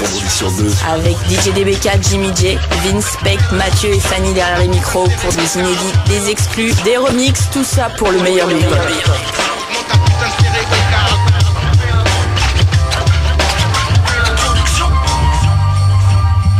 Révolution 2. Avec DJ DBK, Jimmy J, Vince Peck, Mathieu et Fanny derrière les micros pour des inédits, des exclus, des remixes, tout ça pour le meilleur du hip-hop.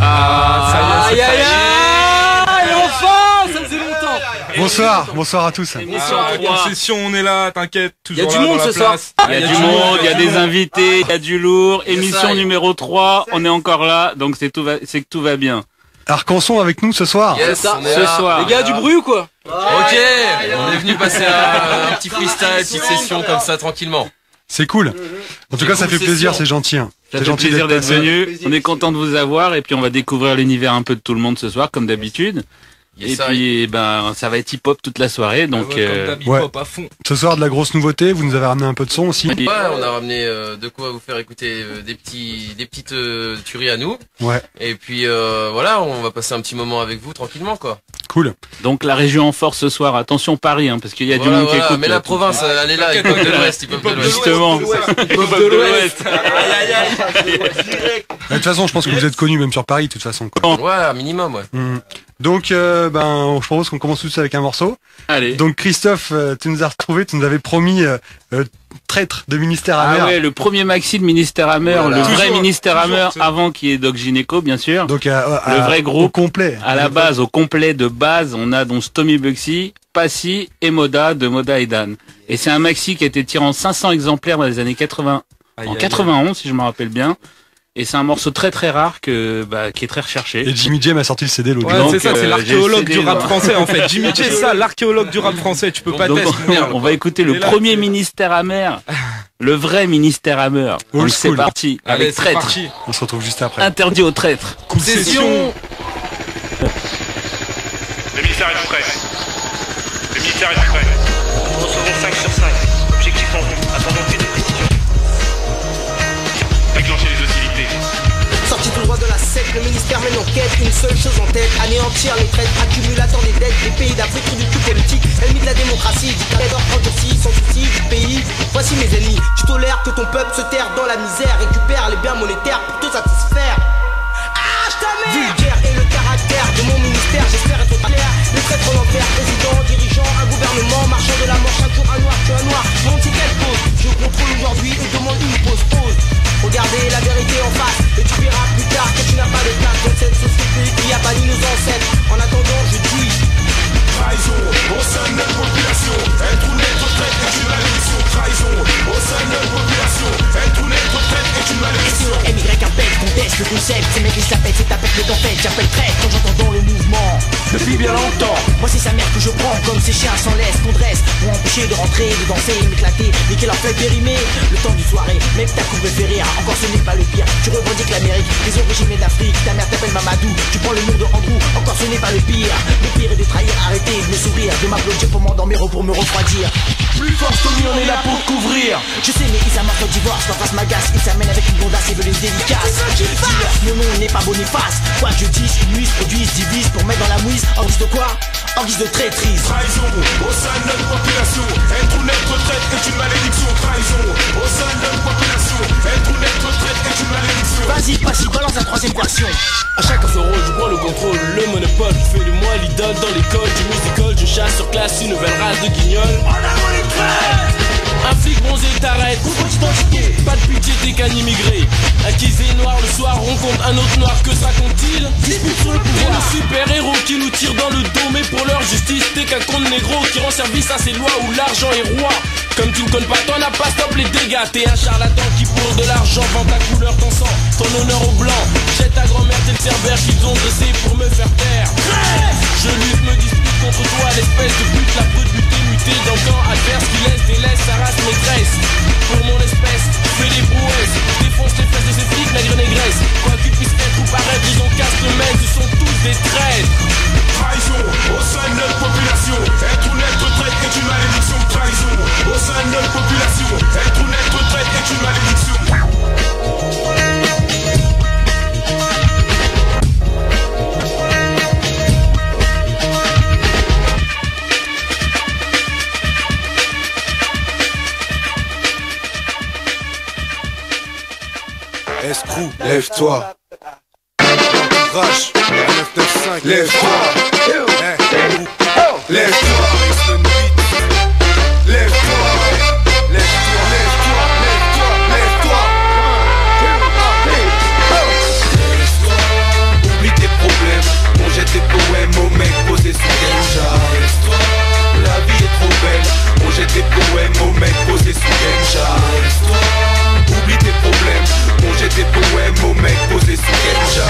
Aïe aïe aïe, enfin, ça faisait longtemps. Bonsoir à tous. En session, on est là, t'inquiète, Il y a toujours du là monde dans la ce soir. place. Il y a du monde, il y a des invités, il y a du lourd. Émission numéro 3, on est encore là, donc c'est que tout va bien. Arcanson avec nous ce soir. Yes, Ça, on est ce là. soir. Les gars, du bruit ou quoi? Ok, on est venu passer un petit freestyle, petite session comme ça tranquillement. C'est cool. En tout cas, ça fait plaisir, c'est gentil. Ça C'est fait gentil plaisir d'être passé. venu. On est content de vous avoir et puis on va découvrir l'univers un peu de tout le monde ce soir, comme d'habitude. Yes, Et ça puis, ben, ça va être hip-hop toute la soirée, donc. Ouais. Hip-hop à fond. Ce soir, de la grosse nouveauté. Vous nous avez ramené un peu de son aussi. Ouais, on a ramené de quoi vous faire écouter des petites tueries à nous. Ouais, Et puis voilà, on va passer un petit moment avec vous tranquillement quoi. cool. Donc la région en force ce soir. Attention Paris, hein, parce qu'il y a du Voilà, monde qui voilà. écoute. Mais la province, elle est là, hip-hop de l'Ouest, hip-hop de l'Ouest. Justement. Hip-hop de l'Ouest. De toute façon, je pense que vous êtes connus même sur Paris, de toute façon. Quoi. Ouais, un minimum, ouais. Donc, je propose qu'on commence tous avec un morceau. Allez. Donc, Christophe, tu nous as retrouvé, tu nous avais promis Traître de Ministère Amer. Ah ouais, le premier maxi de Ministère Hammer, Voilà. le vrai Toujours, Ministère toujours, Hammer, c'est- avant qu'il y ait Doc Gynéco, bien sûr. Donc, Le vrai au groupe. complet. À la base, au complet de base, on a donc Tommy Bugsy, Passy et Moda de Moda et Dan. Et c'est un maxi qui a été tiré en 500 exemplaires dans les années 80, en 91 si je me rappelle bien. Et c'est un morceau très très rare qui est très recherché. Et Jimmy J m'a sorti le CD l'autre Ouais, jour. Donc, c'est ça, c'est j'ai l'archéologue le du CD, rap là. français en fait. Jimmy J, c'est ça, l'archéologue du rap français. Tu peux pas Donc, tester. Merde. on va écouter le Et là, premier c'est- Ministère Hammer, le vrai Ministère Hammer. Old Donc c'est school. parti, Allez, avec c'est Traître. parti. On se retrouve juste après. Interdit aux traîtres. Session. Le ministère est prêt. Le ministère est prêt. Nous recevons 5 sur 5. Objectif en vue. Attendons plus de précision. Déclenchez les hostilités. Sorti tout droit de la secte, le ministère mène enquête, une seule chose en tête, anéantir les traites, accumulateur des dettes, des pays d'Afrique, trou du cul politique, ennemi de la démocratie, dictateur endurci, sans souci du pays. Voici mes ennemis, tu tolères que ton peuple se terre dans la misère, récupère les biens monétaires pour te satisfaire. Ah, je t'amène. Vulgaire et le caractère de mon ministère, j'espère être clair. Les traîtres en enfer, président, dirigeant, un gouvernement, marchand de la mort, chaque jour un noir, tu un noir. Mon c'est quelle cause? Je contrôle aujourd'hui et demande une pause. Regardez la vérité en face et tu verras plus tard que tu n'as pas de place dans cette société qui a banni nos ancêtres. En attendant, je dis trahison au sein de notre population. Être ou n'être traite est une malédiction. Trahison au sein de notre population. Être ou n'être traite est une malédiction. MYAPEC conteste le concept. Ces mecs ils se la pètent, c'est ta pète, mais t'en fait. J'appelle traite quand j'entends dans le mouvement. Depuis bien longtemps, moi c'est sa mère que je prends comme ces chiens sans laisse qu'on dresse pour empêcher de rentrer, de danser, m'éclater, niquer leur feuille périmée. Le temps du soirée, mec ta coupe me fait rire. Encore ce n'est pas le pire. Tu revendiques l'Amérique, les origines d'Afrique. Ta mère t'appelle Mamadou, tu prends le nom de Andrew. Encore ce n'est pas le pire. Le pire est de trahir, arrêter de me sourire, de m'applaudir pour m'endormir ou pour me refroidir. Plus fort Tommy, on est là pour te couvrir. Je sais mais ils amorcent le divorce, leur face m'agace. Ils s'amènent avec une bondasse et veulent les dédicaces. Dis-leur, mon nom n'est pas Boniface. Quoi que je dise, ils nuisent, produisent, divisent pour mettre dans la mouise. En guise de quoi? En guise de traîtrise. Trahison au sein de notre population. Être ou n'être traite est une malédiction. Trahison au sein de notre population. Être ou n'être traite est une malédiction. Vas-y, pas-y, balance la troisième version. À chacun son rôle, je prends le contrôle, le monopole. Je fais de moi l'idole dans l'école du musical. Je chasse sur classe une nouvelle race de guignols. En avant les traîtres. Un flic bronzé t'arrête. Pas de pitié, t'es qu'un immigré. Acquisé noir le soir, rencontre un autre noir. Que se raconte-t-il? Dispute sur le pouvoir. Nos super-héros qui nous tirent dans le dos. Mais pour leur justice, t'es qu'un con négro qui rend service à ces lois où l'argent est roi. Comme tu ne connais pas, t'en as pas, stop les dégâts. T'es un charlatan qui pour de l'argent vend ta couleur, ton sang, ton honneur au blanc. Jette ta grand-mère, t'es le cerbère qu'ils ont dressé pour me faire taire. Je lutte, me dispute contre toi, l'espèce de pute, la brute butée, mutée dans le camp adverse qui délaisse sa race maîtresse. Pour mon espèce, je fais des prouesses, défonce les fesses de ces flics, nègre négresse. Quoi qu'ils puissent être ou paraître, ils ont casse le mec, ils sont tous des traîtres. Trahison au sein de notre population. Être ou n'être traite est une malédiction. Trahison au sein de notre population. Être ou n'être traite est une malédiction. Escrew, lève-toi. Rush, 995, lève-toi. Lève-toi. Lève-toi. Lève-toi, lève-toi, lève-toi, lève-toi. Oublie tes problèmes, on jette tes poèmes aux mecs posés sous Genja. La vie est trop belle, on jette tes poèmes aux mecs posés sous Genja. Oublie tes problèmes, on jette tes poèmes aux mecs posés sous Genja.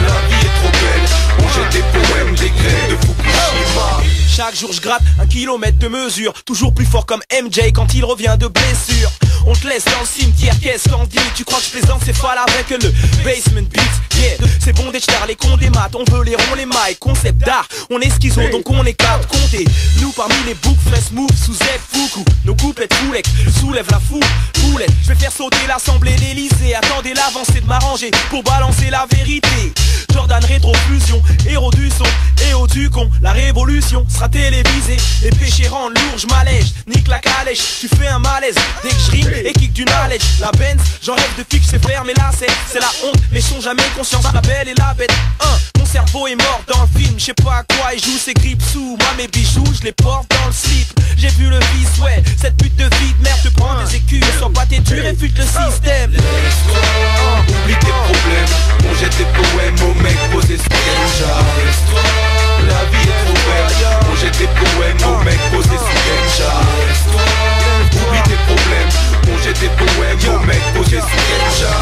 La vie est trop belle, on jette des poèmes des graines de Fukushima. Chaque jour je gratte 1 kilomètre de mesure, toujours plus fort comme MJ quand il revient de blessure. On te laisse dans le cimetière, qu'est-ce qu'on dit? Tu crois que je plaisante, c'est pas avec le basement beat. Yeah, c'est bon des stars, les cons des maths, on veut les ronds, les mailles, concept d'art. On est schizo donc on est quatre comptés. Nous parmi les boucs, fresh move sous Z Fuku. Nos couplets foulec, soulève la foule, poulette. Je vais faire sauter l'assemblée, l'Elysée. Attendez l'avancée de m'arranger pour balancer la vérité. Jordan rétrofusion, héros du son, héros du con. La révolution sera télévisée. Les péchés rendent lourd, je m'allège, nique la calèche. Tu fais un malaise dès que je rime et kick d'une allège. La Benz, j'en rêve depuis que je sais faire mais là c'est la honte. Mais sont jamais conscience, la belle et la bête. Mon cerveau est mort dans le film, je sais pas à quoi il joue, c'est grippe sous. Moi mes bijoux, je les porte dans le slip. J'ai vu le vice, ouais, cette pute de vie de merde te prend des écus. Sois pas têtu, réfute le système. Oublie tes problèmes, on jette tes poèmes aux mecs posés sous Genja. La vie est trop belle, on jette tes poèmes aux mecs posés sous Genja. Oublie tes problèmes, on jette tes poèmes aux mecs posés sous Genja.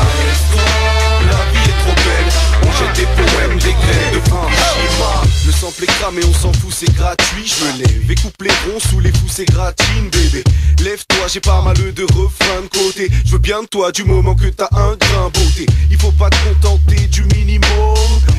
La vie est trop belle, on jette des poèmes des graines de Fukushima. Le sample est cramé, on s'en fout, c'est gratuit. Je me lève et coupe les ronds sous les fous, c'est gratine, bébé. Lève-toi, j'ai pas mal de refrains de côté. Je veux bien de toi du moment que t'as un grain beauté. Il faut pas te contenter du minimum,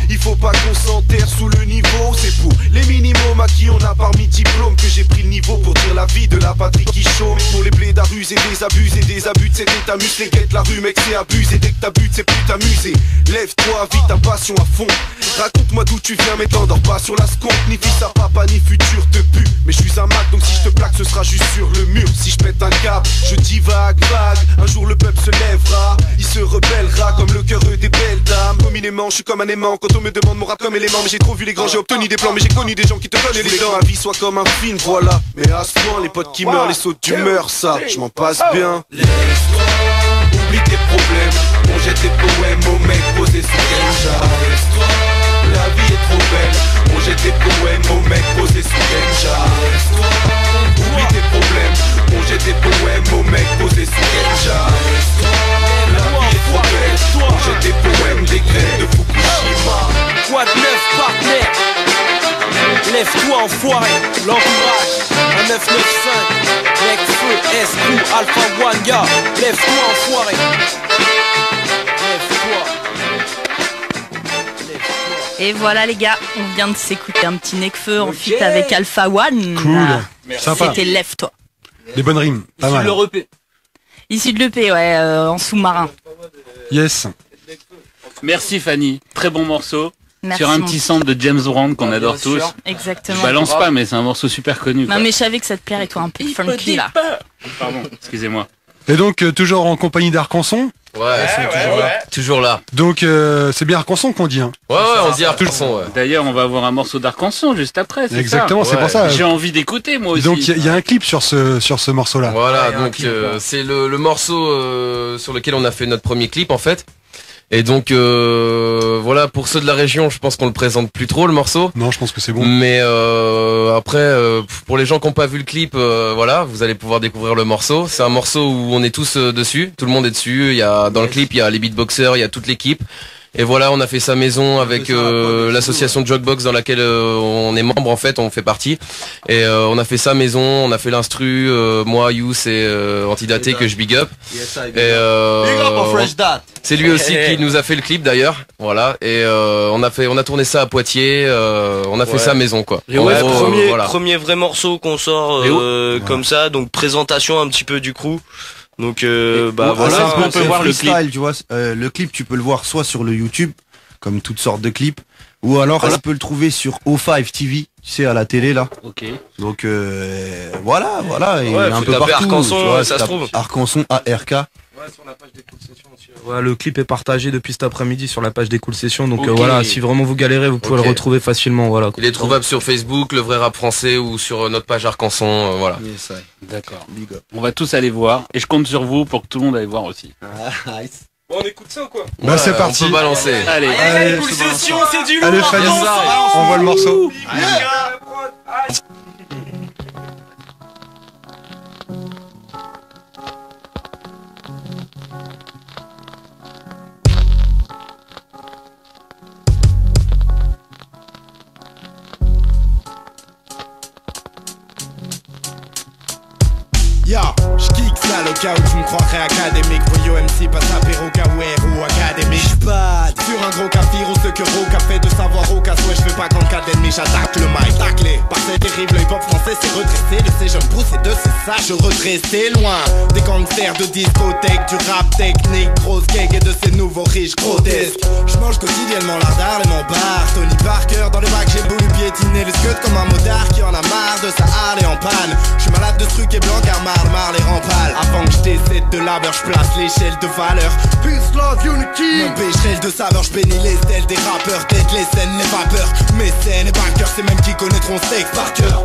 il faut pas qu'on s'enterre sous le niveau. C'est pour les minimums à qui on a parmi diplômes que j'ai pris le niveau pour dire la vie de la patrie qui chôme. Pour les plaies d'aruse et des abus de cet état musclé. Guette la rue mec c'est abusé, dès que t'abutes c'est plus t'amuser. Lève-toi, vis ta passion à fond. Raconte-moi d'où tu viens mais t'endors pas sur la sconque. Ni fils à papa ni futur te pue. Mais je suis un Mac donc si je te plaque ce sera juste sur le mur. Si je pète un câble, je divague, vague. Un jour le peuple se lèvera, il se rebellera comme le cœur des belles dames. Communément je suis comme un aimant quand on me demande mon rap comme élément. Mais j'ai trop vu les grands, j'ai obtenu des plans. Mais j'ai connu des gens qui te donnent les dents. Ma vie soit comme un film, voilà. Mais à ce point les potes qui meurent, les sautes d'humeur, ça je m'en passe bien. Lève-toi, oublie tes problèmes, on jette tes poèmes aux mecs posés sous Genja. La vie est trop belle, on jette tes poèmes aux mecs posés sous Genja. Oublie tes problèmes, on jette tes poèmes aux mecs posés sous Genja. La vie est trop belle, on jette tes poèmes des graines de Fukushima. Quoi de neuf partenaire? Lève-toi enfoiré, l'entourage, un 995, mec feu, S, Alpha One, gars. Lève-toi enfoiré. Et voilà les gars, on vient de s'écouter un petit Necfeu en feat avec Alpha One. Cool, sympa. C'était Lève-toi. Des bonnes rimes, pas mal. Issu de l'EP, ouais, en sous-marin. Yes. Merci Fanny, très bon morceau. Merci, sur un petit sample de James Brown qu'on adore tous. Exactement. Je balance pas mais c'est un morceau super connu. Non mais je savais que ça te plairait toi un peu funky là. Pardon, excusez-moi. Et donc toujours en compagnie d'Arcanson. Ouais, toujours là. Donc c'est bien Arcanson qu'on dit hein. Ouais, on dit Arcanson, ouais. D'ailleurs, on va avoir un morceau d'Arcanson juste après, c'est exactement, ça. C'est pour ça. J'ai envie d'écouter moi aussi. Donc il y a un clip sur ce morceau-là. Voilà, donc c'est le morceau sur lequel on a fait notre premier clip en fait. Et donc voilà, pour ceux de la région, je pense qu'on le présente plus trop le morceau. Non, je pense que c'est bon. Mais après, pour les gens qui n'ont pas vu le clip, voilà, vous allez pouvoir découvrir le morceau. C'est un morceau où on est tous dessus, tout le monde est dessus. Il y a dans le clip, il y a les beatboxers, il y a toute l'équipe. Et voilà, on a fait sa maison avec l'association Jogbox dans laquelle on est membre en fait, on fait partie. Et on a fait sa maison, on a fait l'instru, moi, Youss et Antidaté que je big up. Et c'est lui aussi qui nous a fait le clip d'ailleurs. Voilà. Et on a tourné ça à Poitiers, on a fait sa maison quoi. Et ouais, premier vrai morceau qu'on sort comme ça, donc présentation un petit peu du crew. Donc voilà, on peut voir le clip. Tu vois, le clip tu peux le voir soit sur le YouTube, comme toutes sortes de clips, ou alors tu peux le trouver sur O5 TV, tu sais à la télé là. Ok. Donc voilà, et ouais, un peu partout. Arcanson, tu vois, ça se trouve. Arcanson ARK. Ouais, sur la page des Cool Sessions aussi. Ouais, le clip est partagé depuis cet après-midi sur la page des Cool Sessions. Donc voilà, si vraiment vous galérez, vous pouvez le retrouver facilement. Voilà. Il est trouvable sur Facebook, le vrai rap français, ou sur notre page Arc-en-Son. Voilà. Yes, d'accord. On va tous aller voir et je compte sur vous pour que tout le monde aille voir aussi. Nice. Bon, on écoute ça ou quoi? Bah c'est parti. On peut balancer. Allez, Allez, Cool Sessions, c'est du lourd. Allez Fanny, on voit le morceau. Yo, j'kick ça le cas où tu me croirais académique. Voyou MC passe apéro ou académique. J'bad sur un gros cafir ou ce que Roca fait de savoir au casse. Ouais, j'fais pas grand cas d'ennemis, j'attaque le mic. Taclé par ces terribles hip hop français, c'est redressé. De ces jeunes pousses et de ces sages, je redressais loin des gangsters de discothèque, du rap technique, grosse cake et de ces nouveaux riches grotesques. J'mange quotidiennement l'ardard et mon bar. Tony Parker dans les bacs, j'ai voulu piétiner les scuds comme un motard qui en a marre de sa Harley en panne. J'suis malade de ce truc et blanc car marre les rempales. Avant que je décède de labeur, je place l'échelle de valeur. Peace, love, unity. Mon pécherel de saveur, je bénis les stèles des rappeurs. Tête les scènes, les vapeurs. Mes scènes et backers, c'est même qui connaîtront ce texte par cœur.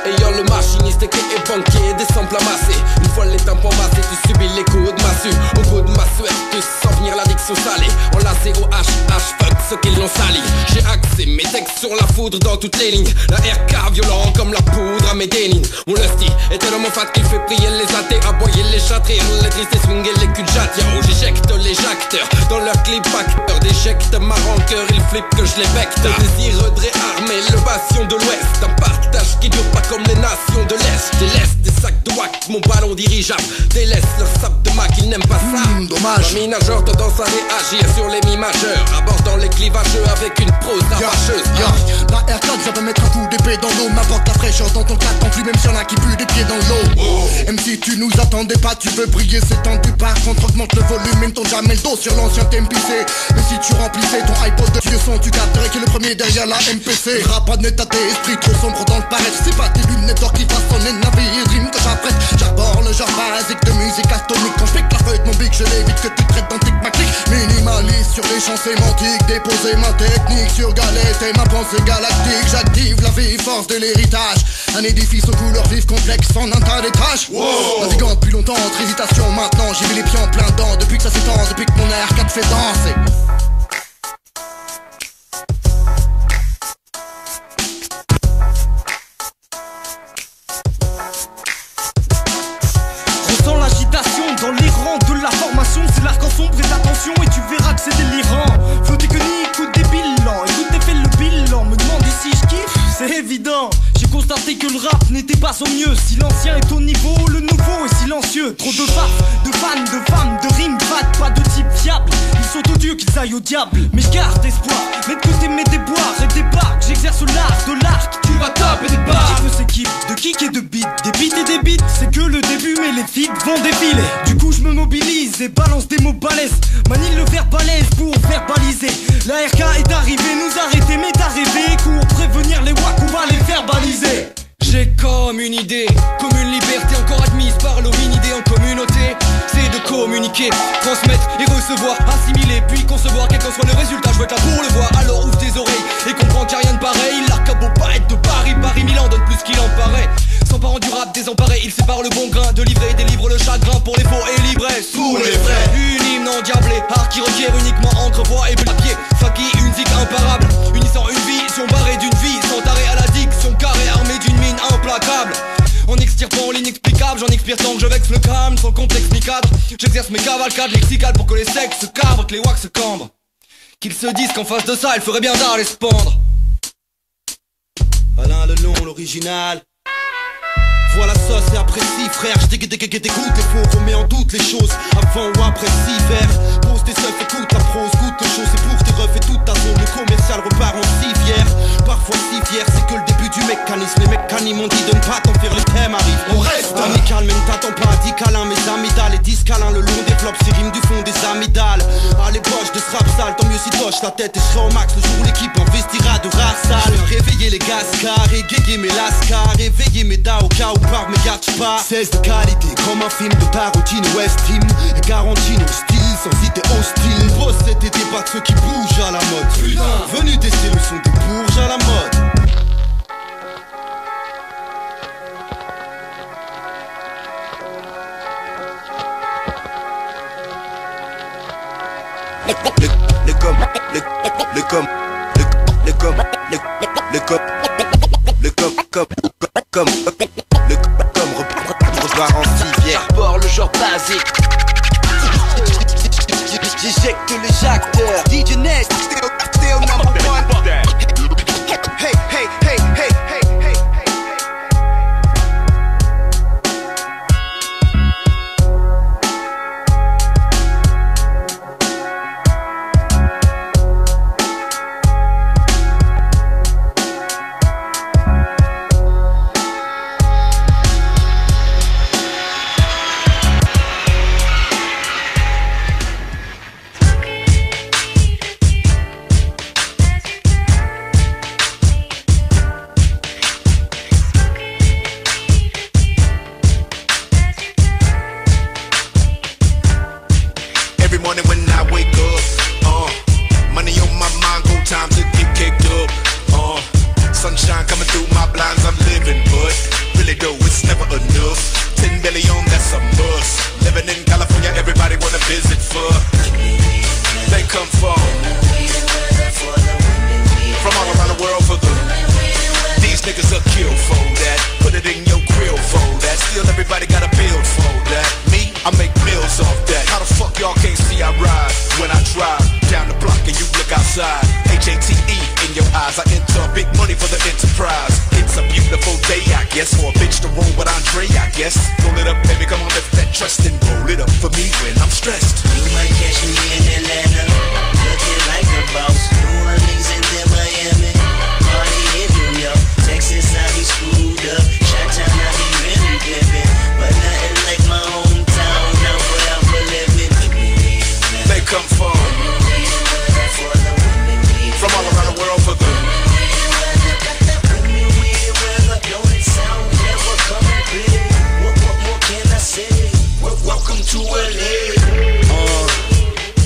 Ayant le machiniste qui est banquier, des samples amassés. Une fois les tampons massés, tu subis les coups de massue. Au coup de massue, tu sens venir l'addiction salée. Enlacé au fuck ceux qui l'ont sali. J'ai axé mes textes sur la foudre dans toutes les lignes. La RK violent comme la poudre à mes dénines. Mon lusty est tellement fat qu'il fait prier les athées, aboyer les chats, rire les tristes et swinguer les culs de jatte. Yo, j'éjecte les jacteurs dans leur clip acteur. Déjecte ma rancœur, ils flippent que je les becte. Désir de réarmer le bastion de l'ouest. Un partage qui dure pas comme les nations de l'Est. Délaisse des sacs de wack, mon ballon dirigeable. Délaisse leur sable de mac, ils n'aiment pas ça. Dommage. La minageur tendance à réagir sur les mi majeurs, abordant les clivageux avec une prose ravageuse. La R4 vient de mettre un coup d'épée dans l'eau. M'apporte la fraîcheur dans ton cadre, plus même si y'en a qui puent des pieds dans l'eau. Même si tu nous attendais pas, tu veux briller, c'est tendu. Par contre augmente le volume et ne tourne jamais le dos sur l'ancien TMPC. Mais si tu remplissais ton iPod de vieux son, tu capterais qui est le premier derrière la MPC. Rap pas de net à tes esprits trop sombres dans le paraître. C'est pas tes lunettes d'or qui façonnent navire, rime que j'apprête. J'aborde le genre basique de musique atomique. Quand je pique la feuille de mon bic, je l'évite que tu traites d'antique ma clique. Minimaliste sur les champs sémantiques, déposer ma technique sur galette et ma pensée galactique. J'active la vie force de l'héritage, un édifice aux couleurs vives complexes en un tas d'étages. Naviguant depuis longtemps entre hésitation, maintenant j'ai vu les pieds en plein dedans. Depuis que ça s'étend, depuis que mon R4 fait danser. Ressens l'agitation dans les rangs de la formation. C'est l'arc en sombre et attention et tu verras que c'est délirant. Flotter que ni écoute des bilans, écoute et fais le bilan. Me demander si je kiffe, c'est évident. J'ai constaté que le rap n'était pas au mieux. Si l'ancien est au niveau, le nouveau est silencieux. Trop de faf, de fans, de femmes, de rimes fat, pas de type fiable. Ils sont odieux qu'ils aillent au diable. Mais je garde espoir, mets de côté mes déboires et débarque. J'exerce l'art de l'arc, tu vas taper des barres. Qui s'équipe de kick et de beat, des beats et des beats. C'est que le début mais les feats vont défiler. Du coup je me mobilise et balance des mots balèzes. Manie le verbe balèze pour verbaliser. La RK est arrivée, nous arrêter mais t'as rêvé. Cours prévenir les wack, on va les verbaliser. J'ai comme une idée, comme une liberté encore admise par l'hominidé en communauté. C'est de communiquer, transmettre et recevoir, assimiler puis concevoir. Quel qu'en soit le résultat, je veux être là pour le voir. Alors ouvre tes oreilles et comprends qu'il n'y a rien de pareil. L'arc a beau pas être de Paris, Paris-Milan donne plus qu'il en paraît. Sans parents du rap désemparé, il sépare le bon grain de livrer, délivre le chagrin pour les faux et l'ivresse. Pour les vrais. Une hymne endiablée, art qui requiert uniquement encre, voix et papier. Faki, une zik imparable, unissant une vision barrée d'une vie, sans arrêt à la diction carré, armée d'une mine implacable. En extirpant l'inexplicable, j'en expire tant que je vexe le calme, sans complexe ni cadre. J'exerce mes cavalcades lexicales pour que les sexes se cabrent, que les wacks se cambrent. Qu'ils se disent qu'en face de ça, il ferait bien d'aller se pendre. Alain Lelon, l'original. Voilà sauce et apprécie frère, je dégoûte les faux, remets en doute les choses avant ou après 6 verres. pose tes seufs, écoute la prose, goûte le chaud, c'est pour tes refs et toute ta zone. Le commercial repart en civière. Parfois si fier, c'est que le début du mécanisme. Les mécanismes m'ont dit de ne pas t'en faire, le thème arrive. On reste amical, mais ne t'attends pas à 10 câlins. Mes amygdales et 10 câlins, le long développe ces rimes du fond des amygdales. À l'ébauche de ce rap sale, tant mieux si toche la tête et je serai au max le jour où l'équipe investira de race sale. Réveiller les gascars, égayer mes lascars, réveiller mes da au cas où par mes gars pas. 16 de qualité, comme un film de Tarantino, West Team et garantie nos styles, sans idée hostile. Boss cet été, pas de ceux qui bougent à la mode. Venu tester le son des bourges à la mode. repart en civière. Bord le genre basique. J'éjecte les acteurs. DJ Nest, still number one. Hey, hey, hey, hey, hey, hey. Sunshine coming through my blinds, I'm living, but really though it's never enough. 10 million, that's a must. Living in California, everybody wanna visit for. They come from all around the world for the. These niggas are kill for that. Put it in your grill for that. Still everybody gotta build for that. Me, I make meals off that. How the fuck y'all can't see I ride when I drive down the block and you look outside? HATE in your eyes, I enter big money for the enterprise. It's a beautiful day, I guess, for a bitch to roll with Andre, I guess. Roll it up, baby, come on, lift that trust and roll it up for me when I'm stressed. You might catch me in Atlanta, looking like a boss. New Orleans and then Miami, party in New York. Texas, I be screwed up. Chi-town, I be really pimpin', but nothing like my hometown. Now forever living. They come from all around the world for the. Welcome to LA.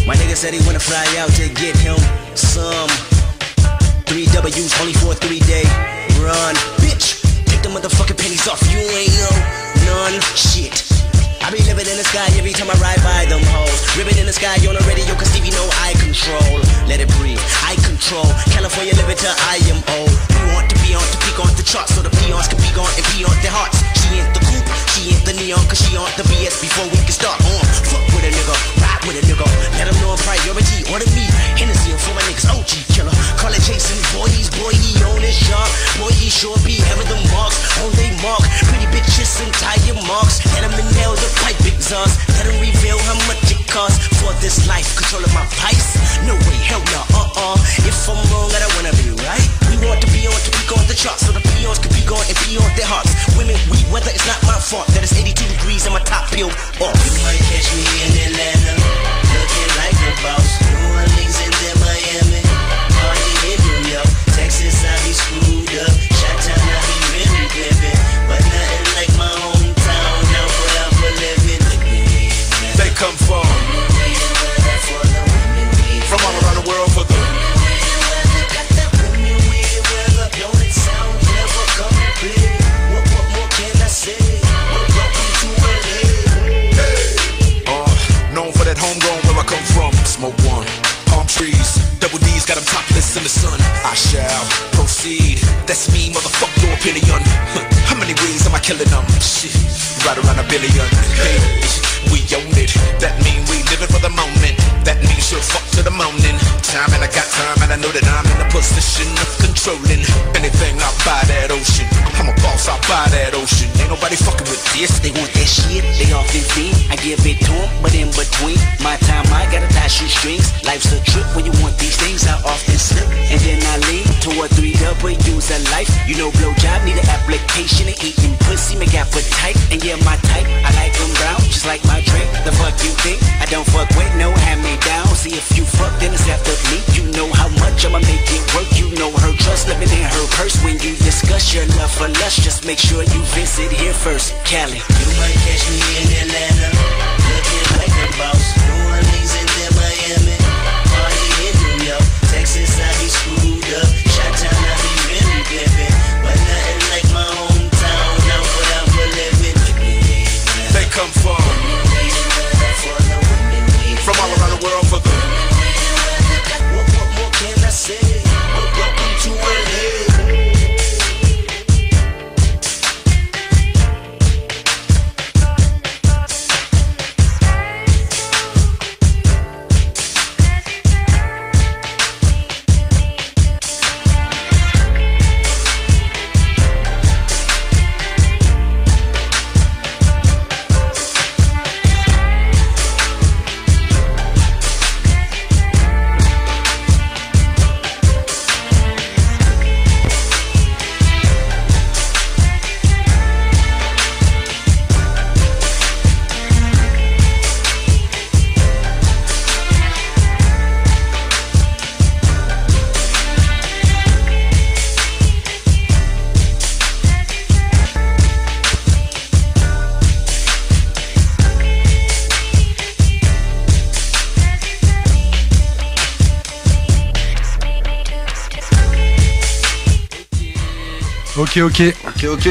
My nigga said he wanna fly out to get him some 3 W's only for a 3-day run. Bitch, take the motherfucking pennies off. You ain't none shit. I be living in the sky every time I ride by them hoes. Ribbon in the sky on the radio cause Stevie know I control. Let it breathe, I control. California living till I am old. We want to be on to peak on the charts so the peons can be gone and pee on their hearts. She ain't the coupe, she ain't the neon cause she on the BS before we can start on. Fuck with a nigga, ride with a nigga. Let them know a priority, order me Hennessy for my niggas, OG killer. Call it Jason Voorhees, boy he on his shark. Boy he sure be having the marks on they mark. Pretty bitches and tire marks. Let them inhale the pipe exhaust. Let them reveal how much it costs for this life. Controlling my pipes? No way, hell no, If I'm wrong, I don't wanna be right. We want to be on to peak on the charts so the peons can be gone and pee on their hearts. Women, we weather, it's not my fault that it's 82 degrees and my top peeled off. You might catch me in Atlanta, looking like a boss. New Orleans and then Miami, party in New York. Texas, I be screwed up. Chi-town, I be really pimpin', but nothing like my hometown. Now forever living. They come from all around the world for the. Known for that homegrown where I come from. Smoke one, palm trees, double D's got them topless in the sun. I shall proceed. That's me, motherfuck your opinion. How many ways am I killing them? Shit, right around a billion. Hey, we own it. That mean we living for the moment. That means you'll fuck to the morning. Time and I got time and I know that I'm in a position of controlling anything. I buy that ocean. I'm a boss, I buy that ocean. Ain't nobody fucking with this. They want that shit, they off this beat. I I give it to him, but in between my time I gotta tie shoestrings. Life's a trip when you want these things, I often slip. And then I lean to a 3W's a life. You know blowjob need an application, and eating pussy make appetite. And yeah, my type, I like them brown, just like my drink. The fuck you think? I don't fuck with no hand-me-down. See if you fuck, then it's after me. You know how much I'ma make it work. You know her trust, living in her purse. When you discuss your love for lust, just make sure you visit here first. Cali. You might catch me in Atlanta, looking like a boss. New Orleans and then Miami, party in New York. Texas, I be screwed up. Chi-town, I be really pimpin'. But nothing like my hometown, now what I'm living. They come from all around the world for the. What more can I say? Welcome to LA.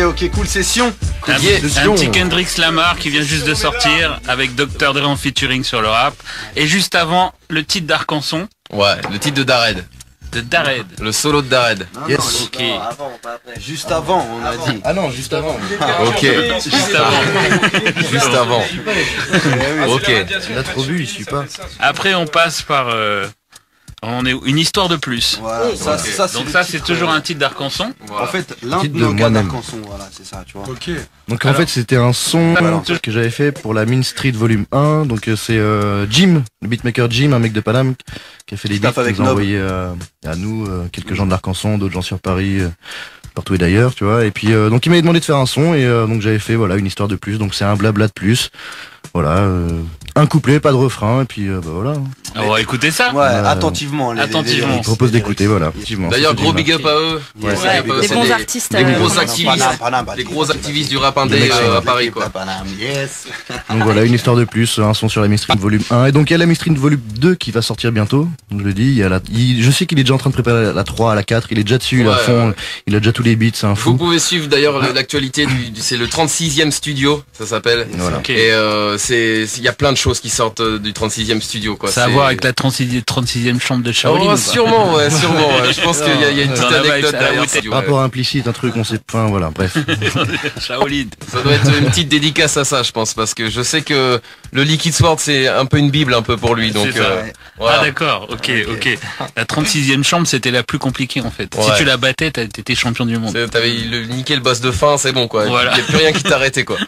Ok, cool session. Un petit Kendrick Lamar qui vient juste de sortir avec Dr. Dre en featuring sur le rap. Et juste avant, le titre d'Arcanson. Ouais, le titre de Dared. De Dared. Le solo de Dared. Yes. Ok. Juste avant, on a dit. Ah non, juste avant. Ok. Juste avant. Juste avant. Ok. Il a trop bu, il suit pas. Après, on passe par... on est une histoire de plus. Voilà, donc ça c'est toujours un titre d'Arcanson. Voilà. En fait, l'un de nos gars d'Arcanson, voilà, c'est ça, tu vois. Ok. Donc en fait c'était un son que j'avais fait pour la Mean Street Volume 1. Donc c'est Jim, le beatmaker Jim, un mec de Paname qui a fait les beats, qui nous a envoyé à nous, quelques gens de l'Arcanson, d'autres gens sur Paris, partout et d'ailleurs, tu vois. Et puis donc il m'avait demandé de faire un son et donc j'avais fait voilà une histoire de plus. Donc c'est un blabla de plus. Voilà, un couplet, pas de refrain, et puis bah voilà. On va écouter ça. Ouais, attentivement. Attentivement. Je propose d'écouter, voilà. D'ailleurs, gros big up à eux. Ouais, des bons artistes. Les gros activistes. Les gros activistes du rap indé à Paris, quoi. Donc voilà, une histoire de plus, un son sur la Mainstream Volume 1. Et donc il y a la Mainstream Volume 2 qui va sortir bientôt. Donc je le dis, je sais qu'il est déjà en train de préparer la 3 à la 4, il est déjà dessus, il a fond, il a déjà tous les beats, c'est un fou. Vous pouvez suivre d'ailleurs l'actualité c'est le 36e studio, ça s'appelle. Voilà. Et il y a plein de choses qui sortent du 36e studio, quoi. Ça a à voir avec la 36e chambre de Shaolin. Oh, sûrement, ouais. Je pense qu'il y a une petite anecdote derrière. Rapport implicite, un truc, on sait pas, voilà, bref. Shaolin. Ça doit être une petite dédicace à ça, je pense, parce que je sais que le Liquid Sword c'est un peu une bible un peu pour lui, donc. Voilà. Ah d'accord, ok. La 36e chambre c'était la plus compliquée en fait. Si tu la battais, t'étais champion du monde. T'avais niqué le boss de fin, c'est bon quoi. Voilà. Il n'y a plus rien qui t'arrêtait quoi.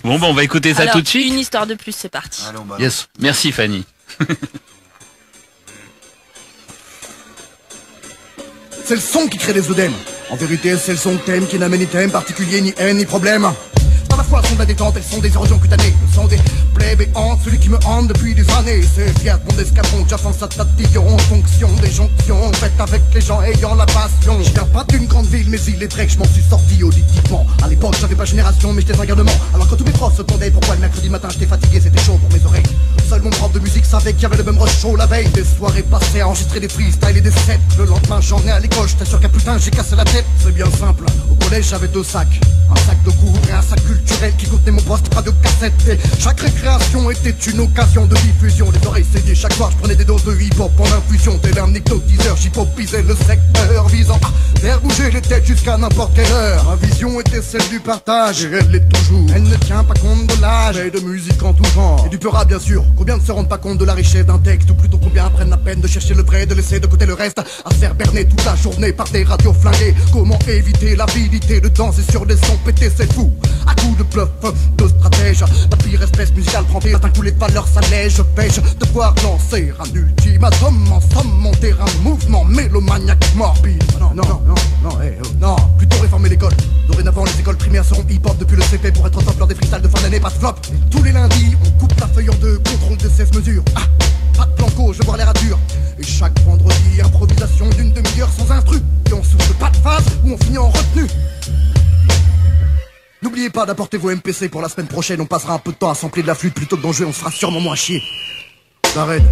Bon on va écouter ça tout de suite. Une histoire de plus, c'est parti. Yes. Merci Fanny. C'est le son qui crée les œdèmes. En vérité, c'est le son thème qui n'amène ni thème particulier, ni haine, ni problème. Par la fois, elles sont de la détente, elles sont des érosions cutanées. Elles sont des plaies béantes, celui qui me hante depuis des années. C'est fier de mon escadron, j'attends sa tatillon en fonction des jonctions faites avec les gens ayant la passion. Je viens pas d'une grande ville, mais il est vrai que je m'en suis sorti auditivement. À l'époque, j'avais pas génération, mais j'étais un garnement. Alors quand tous mes profs se demandaient pourquoi le mercredi matin j'étais fatigué, c'était chaud pour mes oreilles. Seul mon prof de musique savait qu'il y avait le même rush show la veille. Des soirées passées à enregistrer des freestyles et des sets. Le lendemain j'en ai à l'école, j'étais sûr qu'à putain j'ai cassé la tête. C'est bien simple, au collège j'avais 2 sacs. Un sac de cours et un sac culturel qui contenait mon poste radio cassette. Et chaque récréation était une occasion de diffusion. Les oreilles saignées, chaque soir je prenais des doses de hip-hop en infusion. Tel un hypnotiseur, j'hypopisais le secteur visant à faire bouger les têtes jusqu'à n'importe quelle heure. Ma vision était celle du partage et elle l'est toujours. Elle ne tient pas compte de l'âge et de musique en tout genre. Et du peur bien sûr. Combien ne se rendent pas compte de la richesse d'un texte, ou plutôt combien prennent la peine de chercher le vrai, de laisser de côté le reste, à se faire berner toute la journée par des radios flinguées. Comment éviter l'avidité de danser sur des sons péter c'est fou. À coup de bluff, de stratège, la pire espèce musicale prend des d'un coup les valeurs s'allègent. Pêche, devoir lancer un ultimatum. En somme, monter un mouvement mélomaniaque morbide. Non, plutôt réformer l'école. Dorénavant, les écoles primaires seront hip-hop depuis le CP pour être top lors des freestyles de fin d'année, pas de flop. Et tous les lundis, on coupe la feuille en deux, contrôle de 16 mesures. Pas de planco, je vois l'air à dur. Et chaque vendredi, improvisation d'une demi-heure sans instru. Et on souffle pas de phase ou on finit en retenue. N'oubliez pas d'apporter vos MPC pour la semaine prochaine. On passera un peu de temps à sampler de la flûte plutôt que d'en jouer, on se fera sûrement moins chier. Darren.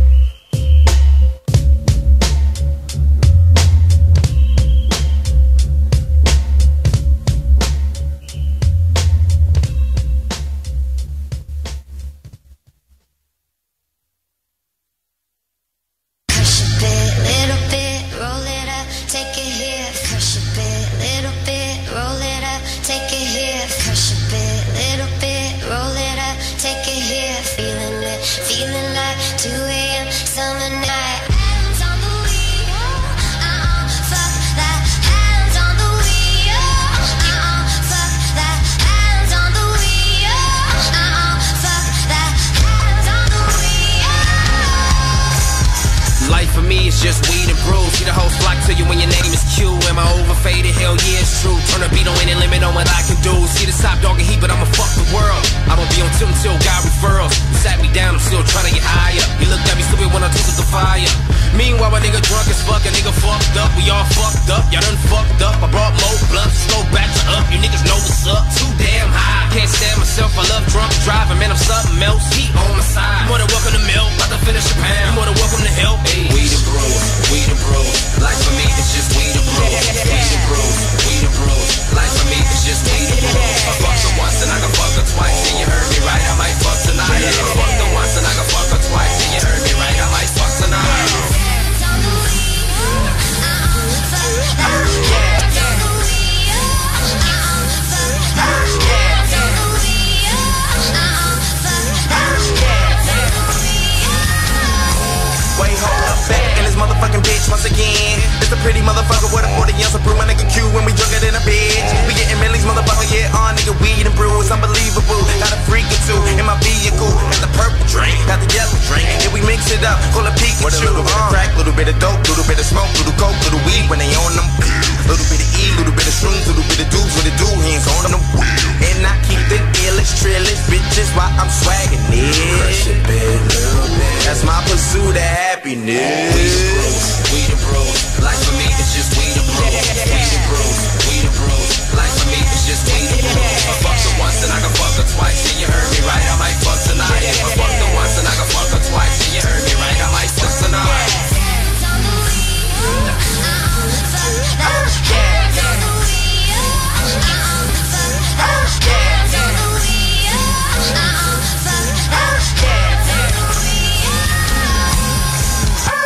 Just weed and brew. See the whole flock to you when your name is Q. Am I overfaded? Hell yeah, it's true. Turn the beat on any limit on what I can do. See the top dog and heat, but I'ma fuck the world. I'ma be on tilt until God referrals. You sat me down, I'm still trying to get higher. You looked at me stupid when I took the fire. Meanwhile, my nigga drunk as fuck, a nigga fucked up. We all fucked up, y'all done fucked up. I brought more blunts, go back to up. You niggas know what's up. Too damn high, can't stand myself. I love drunk driving, man, I'm something else. Heat on my side. You more than welcome to milk, about to finish a pound. You more than welcome to help. Hey. We the bros, we the bros. Life for me, it's just we the bros. We the bros, we the bros. Life for me, it's just we the bros. I fucked her once and I can fuck her twice. And you heard me right, I might fuck tonight. I fucked her once and I can fuck her twice. And you heard me right, I might fuck tonight. Wait, hold up, back in this motherfucking bitch once again. It's a pretty motherfucker with a 40 ounce of brew. My nigga Q when we drunk it in a bitch. We getting millies, motherfucker, yeah, on nigga weed and brew. It's unbelievable. Got a freak or two in my vehicle. Got the purple drink, got the yellow drink. And we mix it up, call it Pikachu. With a little bit of crack, little bit of dope, little bit of smoke, little coke, little weed when they on them. Little bit of E, little bit of shrooms, little bit of dudes with the do hands on them. And I keep the illest, trillest bitches while I'm swagging it. Crush it, bit, little bit. That's my pursuit of happiness. We the bros. Life for me, it's just we the bros. We the bros. We the bros. Life for me, it's just we the bros. I fucked her once and I can fuck her twice. And you heard me right, I might fuck tonight. I fucked her once and I can fuck her twice. And you heard me right, I might fuck tonight.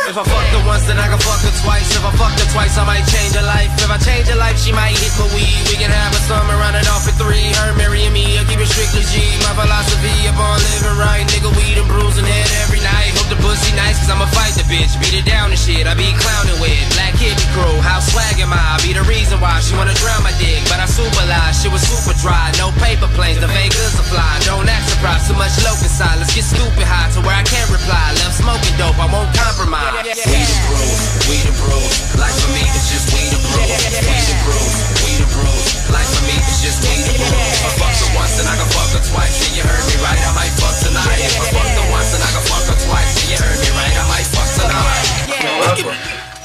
If I fuck her once, then I can fuck her twice. If I fuck her twice, I might change her life. If I change her life, she might hit my weed. We can have a summer running off at 3. Her marrying me, I keep it strictly G. My philosophy upon living right. Nigga, weed and bruising head every night. Hope the pussy nice, cause I'ma fight the bitch. Beat it down and shit, I be clowning with. Black hippie crew, how swag am I? I be the reason why she wanna drown my dick. But I super lie, shit was super dry. No paper planes, the fake goods are fly. Don't act surprised, too much local side. Let's get stupid high to where I can't reply. Left smoking dope, I won't compromise. We the bros, we the bros. Life for me, it's just we the bros. We the bros, we the bros. Life for me, it's just we the bros. I fucked her once and I can fuck her twice. And you heard me right, I might fuck tonight. I fucked her once and I can fuck her twice. And you heard me right, I might fuck tonight.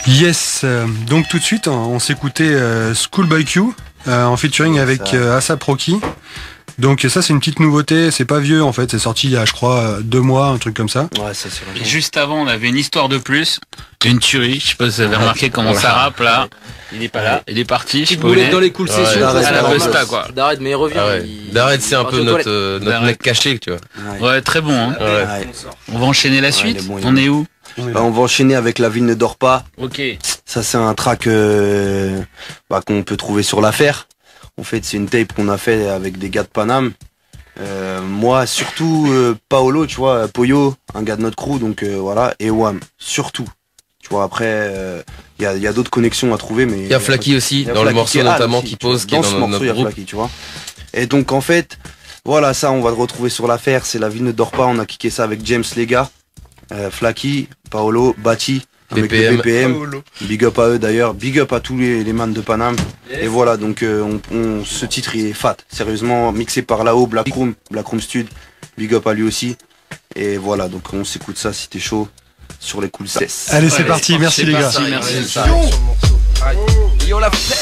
Yes, donc tout de suite on s'écoutait Schoolboy Q en featuring avec A$AP Rocky. Donc ça c'est une petite nouveauté, c'est pas vieux en fait, c'est sorti il y a je crois 2 mois, un truc comme ça. Ouais, ça c'est vrai. Et juste avant on avait une histoire de plus, une tuerie, je sais pas si vous avez remarqué comment ça rappe là. Il est pas là, il est parti. Il voulait dans les cool sessions, à la Busta quoi. D'arrête mais il revient. D'arrête c'est un peu notre mec caché tu vois. Ouais très bon hein. Ouais. On va enchaîner la suite, on est où? On va enchaîner avec La Ville ne dort pas. Ok. Ça c'est un track qu'on peut trouver sur l'affaire. En fait c'est une tape qu'on a fait avec des gars de Paname. Moi surtout Paolo tu vois, Poyo, un gars de notre crew donc voilà, et Wam surtout. Tu vois, après, il y a d'autres connexions à trouver, mais... Il y a Flaky aussi, dans le morceau notamment, qui pose, qui est dans notre groupe. Flaky, tu vois. Et donc, en fait, voilà, ça, on va le retrouver sur l'affaire. C'est La Ville ne dort pas. On a kické ça avec James Lega, Flaky, Paolo, Bati, avec le BPM. Big up à eux d'ailleurs. Big up à tous les man de Paname. Yes. Et voilà, donc ce titre, il est fat. Sérieusement, mixé par Lao, Black Room Stud. Big up à lui aussi. Et voilà, donc on s'écoute ça si t'es chaud. Sur les cool cess. Allez, c'est parti, merci les gars. Merci. Yo l'affaire,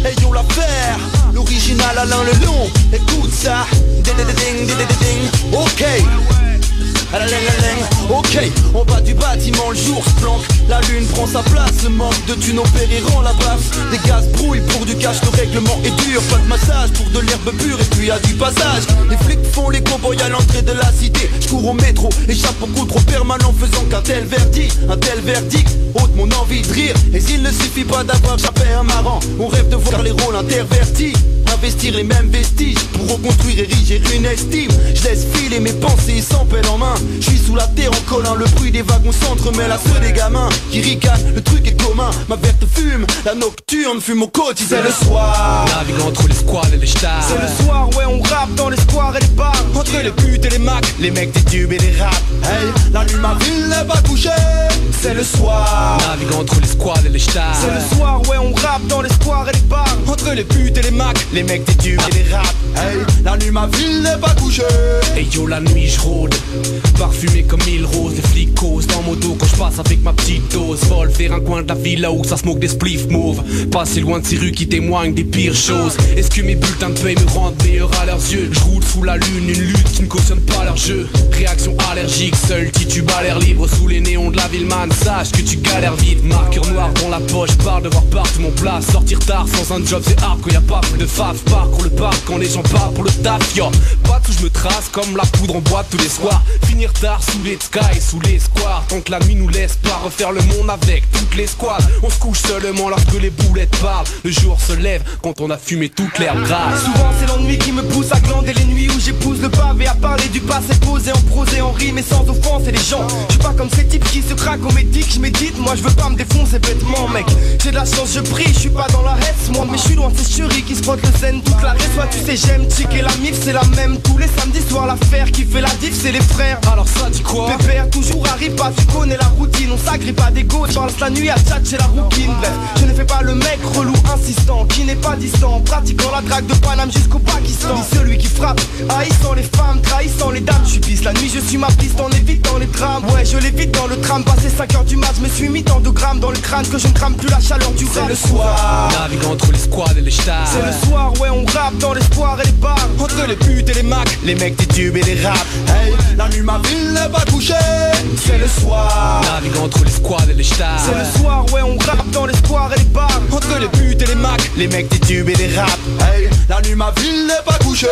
hey yo l'affaire, l'original Alain Lelon, écoute ça, ding, ok. Ok, en bas du bâtiment le jour se planque, la lune prend sa place, le manque de thunes au péril rend la baffe. Des gaz brouillent pour du cash, le règlement est dur, pas de massage pour de l'herbe pure et puis y a du passage. Les flics font les cowboys à l'entrée de la cité, je cours au métro, échappe au coup trop permanent faisant qu'un tel verdict ôte mon envie de rire. Et s'il ne suffit pas d'avoir chappé un marrant, on rêve de voir les rôles intervertis. Investir les mêmes vestiges pour reconstruire, ériger une estime. Je laisse filer mes pensées sans pelle en main. Je suis sous la terre en collant, le bruit des wagons s'entremêle à ceux des gamins qui ricanent, le truc est commun. Ma verte fume, la nocturne fume au quotidien. C'est le soir, navigue entre les squads et les stars. C'est le soir, ouais on rappe dans les squares et les bars. Entre les putes et les macs, les mecs des tubes et les raps. Hey, la nuit ma ville n'est pas couchée. C'est le soir, navigue entre les squads et les stars. C'est le soir, ouais on rappe dans les squares et les bars. Entre les putes et les macs, les mecs des tubes et les raps. Hey, la nuit ma ville n'est pas couchée. Et yo la nuit je rôde, parfumé comme mille roses. Les flics causent dans mon dos quand je passe avec ma petite dose. Vol vers un coin de la ville là où ça smoke des spliffs mauves. Pas si loin de ces rues qui témoignent des pires choses. Est-ce que mes bulletins de paye me rendent meilleur à leurs yeux? Je roule sous la lune, une lutte qui ne cautionne pas leur jeu. Réaction allergique, seul titube à l'air libre. Sous les néons de la ville man, sache que tu galères vite. Marqueur noir dans la poche, parle de voir partout mon place. Sortir tard sans un job c'est hard quand y a pas plus de faf. Parcours le parc quand les gens parlent pour le taf, yo. Pas tout je me trace comme la poudre en boîte tous les soirs. Finir tard sous les sky, sous les squares. Tant que la nuit nous laisse pas refaire le monde avec toutes les squads. On se couche seulement lorsque les boulettes parlent. Le jour se lève quand on a fumé toute l'herbe grasse. Souvent c'est l'ennui qui me pousse à glander les nuits où j'épouse le pavé à parler du passé posé en prose et en rime et sans offense et les gens. Je suis pas comme ces types qui se craquent au médic. Je médite, moi je veux pas me défoncer bêtement mec. J'ai de la chance, je prie, je suis pas dans la hesse moi. Mais je suis loin de ces chéris qui se frottent le scène toute la reste. Soit tu sais j'aime checker la mif, c'est la même tous les samedis soirs. L'affaire qui fait la diff c'est les frères. Alors ça dit quoi? Pépère toujours arrive pas, tu connais la routine. On s'agrippe pas d'ego, je la nuit à chat chez la rouquine. Bref, je ne fais pas le mec relou insistant qui n'est pas distant, pratiquant la drague de Paname jusqu'au Pakistan. Ni celui qui frappe, haïssant les femmes, trahissant les dames. Je pisse la nuit, je suis ma piste en évitant les drames. Ouais, je l'évite dans le tram, passé 5h du mat, je me suis mis tant de grammes dans le crâne que je ne crame plus la chaleur du rap. C'est le soir, navigue entre les squads et les stars. C'est le soir, ouais on rappe dans les squares et les bars. Entre les putes et les macs, les mecs des tubes et les raps. Hey, la nuit ma ville n'est pas couchée. C'est le soir, navigue entre les squads et les stars. C'est le soir, ouais on rappe dans les squares et les bars. Entre les putes et les macs, les mecs des tubes et les raps. Hey, la nuit ma ville n'est pas couchée.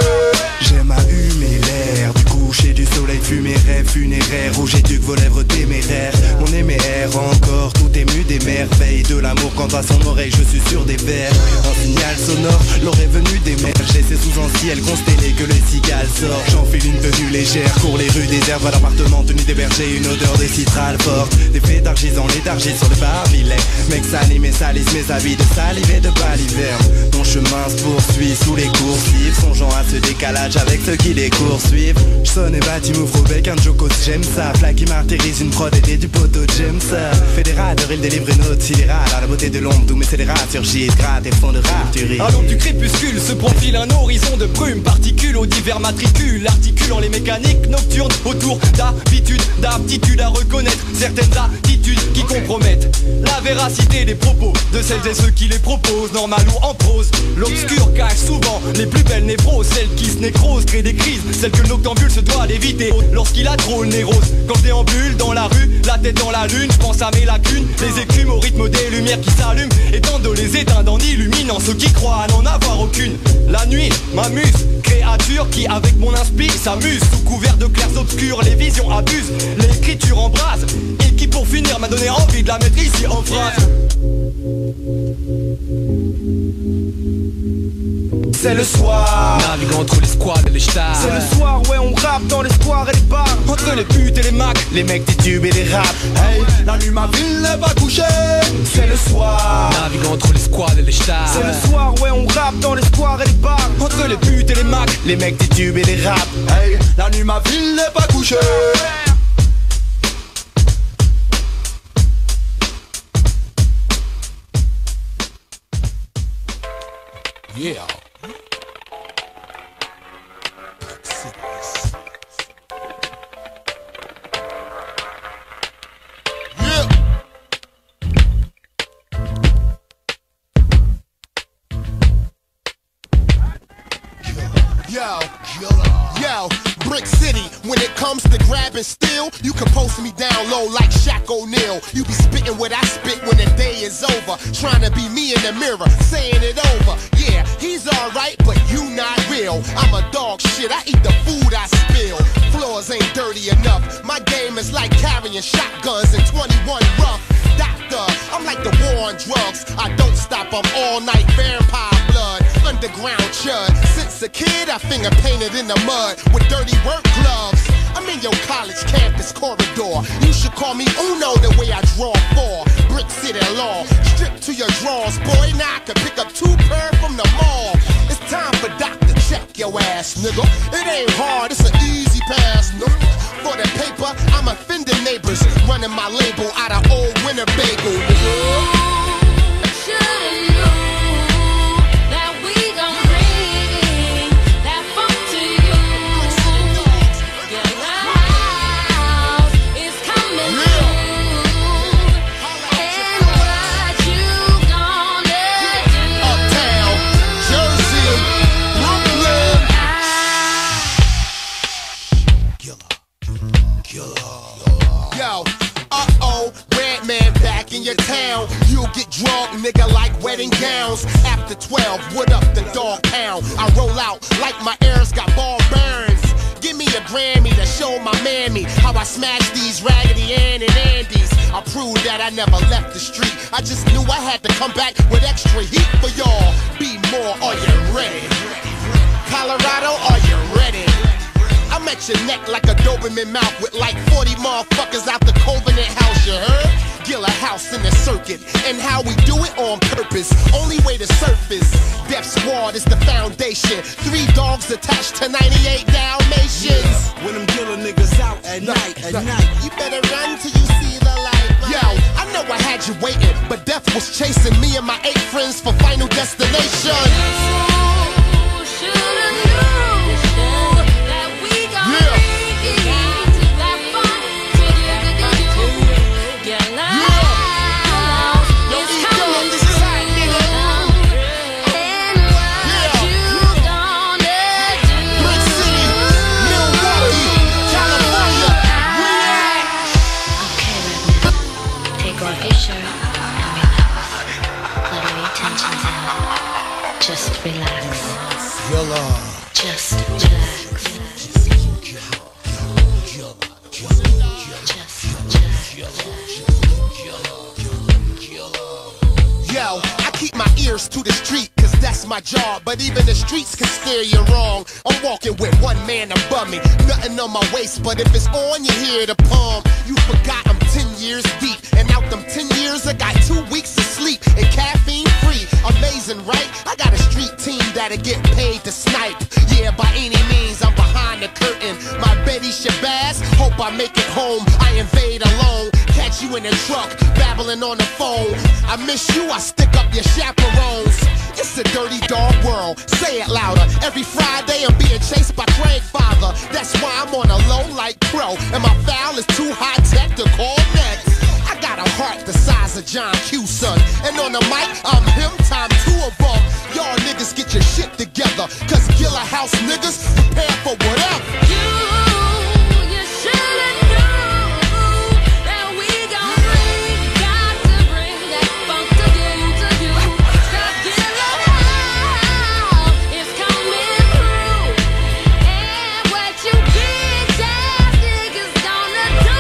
J'aime à humer l'air du coucher du soleil, fumer rêve funéraire. Rouge et duc vos lèvres téméraires. Mon MR encore tout ému des merveilles de l'amour quand à son oreille je suis sur des vers. Un signal sonore, l'aurait venu d'émerger. C'est sous un ciel constellé que le cigale sort. J'enfile une tenue légère, cours les rues désertes, à l'appartement tenu des bergers, une odeur de citral forte. Des faits d'argisan, léthargie sur le barbilet. Mec s'anime et salisse mes habits de salive et de baliverne. Mon chemin se poursuit sous les coursives, songeant à ce décalage avec ceux qui les poursuivent. J'sonne et bâti m'ouvre au bec, un jokos, j'aime ça. Flaky martyrise une prod et du poteau, j'aime ça. Fédérateur, il délivre une note sidérale. À la beauté de l'ombre, d'où mes scélérats surgissent, gratte et fond de rare. À l'aube du crépuscule se profile un horizon de brume. Particules aux divers matricules, articulant les mécaniques nocturnes autour d'habitudes, d'aptitudes à reconnaître certaines attitudes qui compromettent la véracité des propos de celles et ceux qui les proposent, normal ou en prose. L'obscur cache souvent les plus belles névroses, celles qui se nécrosent, créent des crises, celles que le noctambule se doit d'éviter lorsqu'il a trop le névrose. Quand je déambule dans la rue, la tête dans la lune, je pense à mes lacunes, les écumes au rythme des lumières qui s'allument, et tente de les éteindre en illuminant ceux qui croient à n'en avoir aucune. La nuit m'amuse, créature qui avec mon inspire s'amuse, sous couvert de clairs obscurs, les visions abusent, l'écriture embrase, et qui pour finir m'a donné envie de la mettre ici en phrase. C'est le soir, navigue entre les squads et les stars. C'est le soir, ouais, on rappe dans les squares et les bars. Entre les putes et les macs, les mecs des tubes et les raps. Hey, la nuit ma ville n'est pas couchée. C'est le soir, navigue entre les squads et les stars. C'est le soir, ouais, on rappe dans les squares et les bars. Entre les putes et les macs, les mecs des tubes et les raps. Hey, la nuit ma ville n'est pas couchée. Yeah. Yo, Brick City, when it comes to grabbing steel, you can post me down low like Shaq O'Neal. You be spitting what I spit when the day is over, trying to be me in the mirror, saying it over. Yeah, he's alright, but you not real. I'm a dog shit, I eat the food I spill. Floors ain't dirty enough, my game is like carrying shotguns and 21 rough. Doctor, I'm like the war on drugs. I don't stop, I'm all night vampire blood, underground chud. Since a kid, I finger painted in the mud with dirty work gloves. I'm in your college campus corridor. You should call me Uno the way I draw four. Brick City law, strip to your drawers, boy. Now I can pick up 2 pair from the mall. It's time for Doc to check your ass, nigga. It ain't hard, it's an easy pass, nigga. For the paper, I'm offending neighbors, running my label out of old Winnebago, nigga. In your town, you'll get drunk, nigga, like wedding gowns. After 12, what up, the dog pound? I roll out like my ears got ball burns. Give me a Grammy to show my mammy how I smash these Raggedy Ann and Andes. I proved that I never left the street. I just knew I had to come back with extra heat for y'all. Be more, are you ready? Colorado, are you ready? I'm at your neck like a Doberman mouth with like 40 motherfuckers out the Covenant house, you heard? Gilla house in the circuit, and how we do it on purpose. Only way to surface. Death Squad is the foundation. 3 dogs attached to 98 Dalmatians. When them Gilla niggas out at night, you better run till you see the light. Yo, I know I had you waiting, but death was chasing me and my 8 friends for Final Destination. Just relax. Just relax. Yo, I keep my ears to the street, cause that's my job. But even the streets can steer you wrong. I'm walking with one man above me, nothing on my waist, but if it's on, you hear the palm. You forgot I'm 10 years deep, and out them 10 years I got 2 weeks of sleep and caffeine free. Amazing, right? I got a street team that'll get paid to snipe. Yeah, by any means, I'm behind the curtain. My Betty Shabazz, hope I make it home. I invade alone, catch you in the truck, babbling on the phone. I miss you, I stick up your chaperones. It's a dirty dog world, say it louder. Every Friday I'm being chased by Craig Father. That's why I'm on a low like Crow, and my foul is too high tech to call next. I got a heart the size of John Q, son. And on the mic, I'm him time 2 of them. Y'all niggas get your shit together, cause Gilla House niggas prepare for whatever. You should've known that we gon' got to bring that funk to you. Cause Gilla House is coming through. And what you bitch ass niggas gonna do.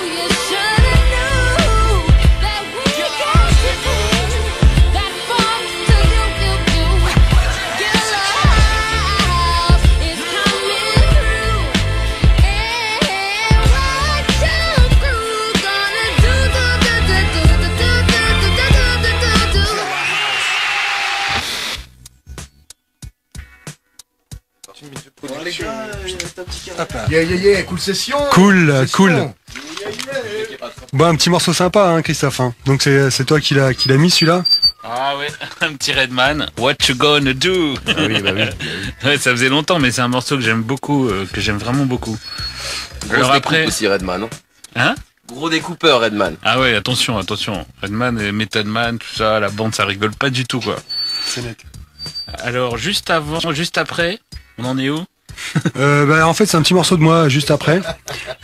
You should've known Yeah, cool session. Cool. Bon, un petit morceau sympa, hein, Christophe. Hein. Donc c'est toi qui l'a mis celui-là. Ah ouais, un petit Redman. What you gonna do? Ah oui, bah oui. Ouais, ça faisait longtemps, mais c'est un morceau que j'aime beaucoup, que j'aime vraiment beaucoup. Grosse découpe aussi Redman. Hein? Gros découpeur Redman. Ah ouais, attention. Redman et Method Man, tout ça, la bande, ça rigole pas du tout, quoi. C'est net. Alors, juste après, on en est où? En fait, c'est un petit morceau de moi juste après.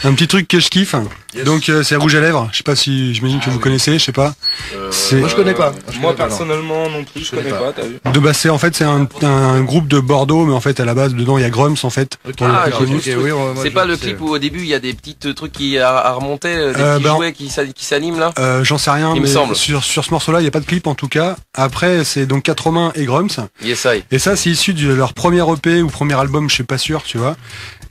Un petit truc que je kiffe. Yes. Donc, c'est Rouge à Lèvres. Je sais pas si, j'imagine que vous connaissez, je sais pas. Moi, je connais pas. Moi, personnellement, non plus, je connais pas, t'as vu. C'est un groupe de Bordeaux, mais en fait, à la base, dedans, il y a Grums, en fait. Okay. C'est pas le clip où au début, il y a des petits trucs qui remontaient, des petits jouets qui s'animent, là? J'en sais rien, mais sur ce morceau-là, il n'y a pas de clip, en tout cas. Après, c'est donc 4 Romains et Grums. Yes, I. Et ça, c'est issu de leur premier EP ou premier album, je sais pas sûr, tu vois.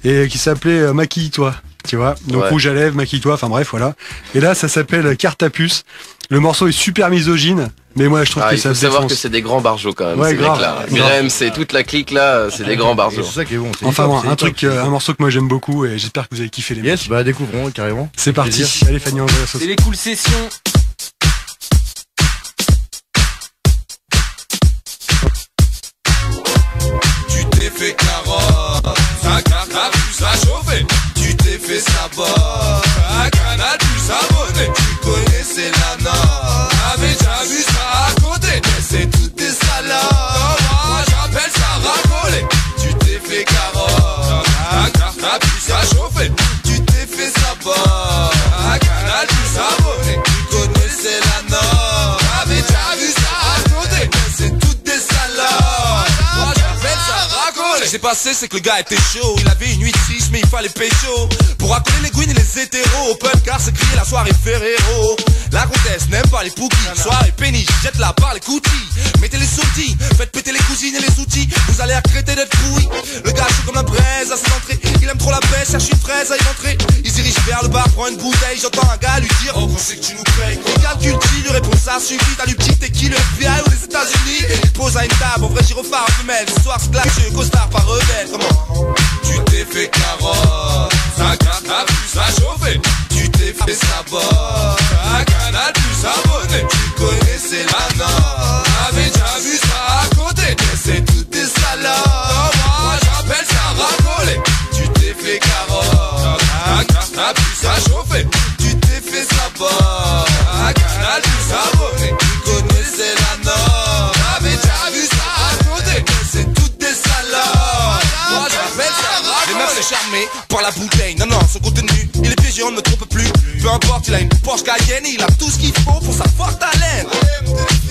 Et qui s'appelait Maquille-toi, tu vois. Donc Rouge à Lèvres, Maquille-toi, enfin bref, voilà. Et là, ça s'appelle Carte à puce. Le morceau est super misogyne, mais moi, je trouve que ça il faut savoir que c'est des grands barjots quand même. Ouais, grave. Graham, c'est toute la clique là, c'est des grands barjots. C'est ça qui est bon. Enfin bon, un morceau que moi j'aime beaucoup et j'espère que vous avez kiffé les mecs. Yes, bah découvrons carrément. C'est parti. Allez, Fanny, on va la sauce. C'est les cool sessions. Tu t'es fait carotte, ta carte a pu s'achauffer. Tu t'es fait sabot, à Canal plus abonné. Tu connaissais la norme, t'avais déjà vu ça à côté. Mais c'est toutes des salades, moi j'appelle ça racoler. Tu t'es fait carotte, ta carte a pu s'achauffer. Tu t'es fait sabot, à Canal plus abonné. Tu connaissais la norme, t'avais déjà vu ça à côté. Mais c'est toutes des salades, moi j'appelle ça racoler. Ce qui s'est passé c'est que le gars était chaud. Il avait une 8-6 mais il fallait pécho. Pour accoler les gouines et les hétéros au pub car c'est crié la soirée Ferrero. La comtesse n'aime pas les poukies. Soirée péniche, jette-la par les coutilles. Mettez les sourdis, faites péter les cousines et les outils. Vous allez accréter d'être pourri. Le gars chaud comme la braise à ses entrées. Il aime trop la pêche, cherche une fraise à y rentrer. Il se dirige vers le bar, prend une bouteille. J'entends un gars lui dire oh qu'on sait que tu nous payes. Il calcule-t-il, lui répond ça suffit. T'as du petit t'es qui le FBI ou les États-Unis. Il pose à une table, en vrai gyrophare femelle. Ce soir c'est glacé, costard par rebelle. Comment tu t'es fait carotte, ta carte a pu s'achauffer. Tu t'es fait sabot, à Canal plus abonné. Tu connaissais la norme, t'avais déjà vu ça à côté. Mais c'est toutes des salades, moi j'appelle ça racoler. Tu t'es fait carotte, ta carte a pu s'achauffer. Tu t'es fait sabot, à Canal plus abonné. Tu connaissais la norme, t'avais déjà vu ça à côté. Mais c'est toutes des salades, moi j'appelle ça racoler. Les meufs sont charmées par la bouteille, non, son contenu, il est piégé, on ne trompe plus. Peu importe, il a une Porsche Cayenne, il a tout ce qu'il faut pour sa forte haleine.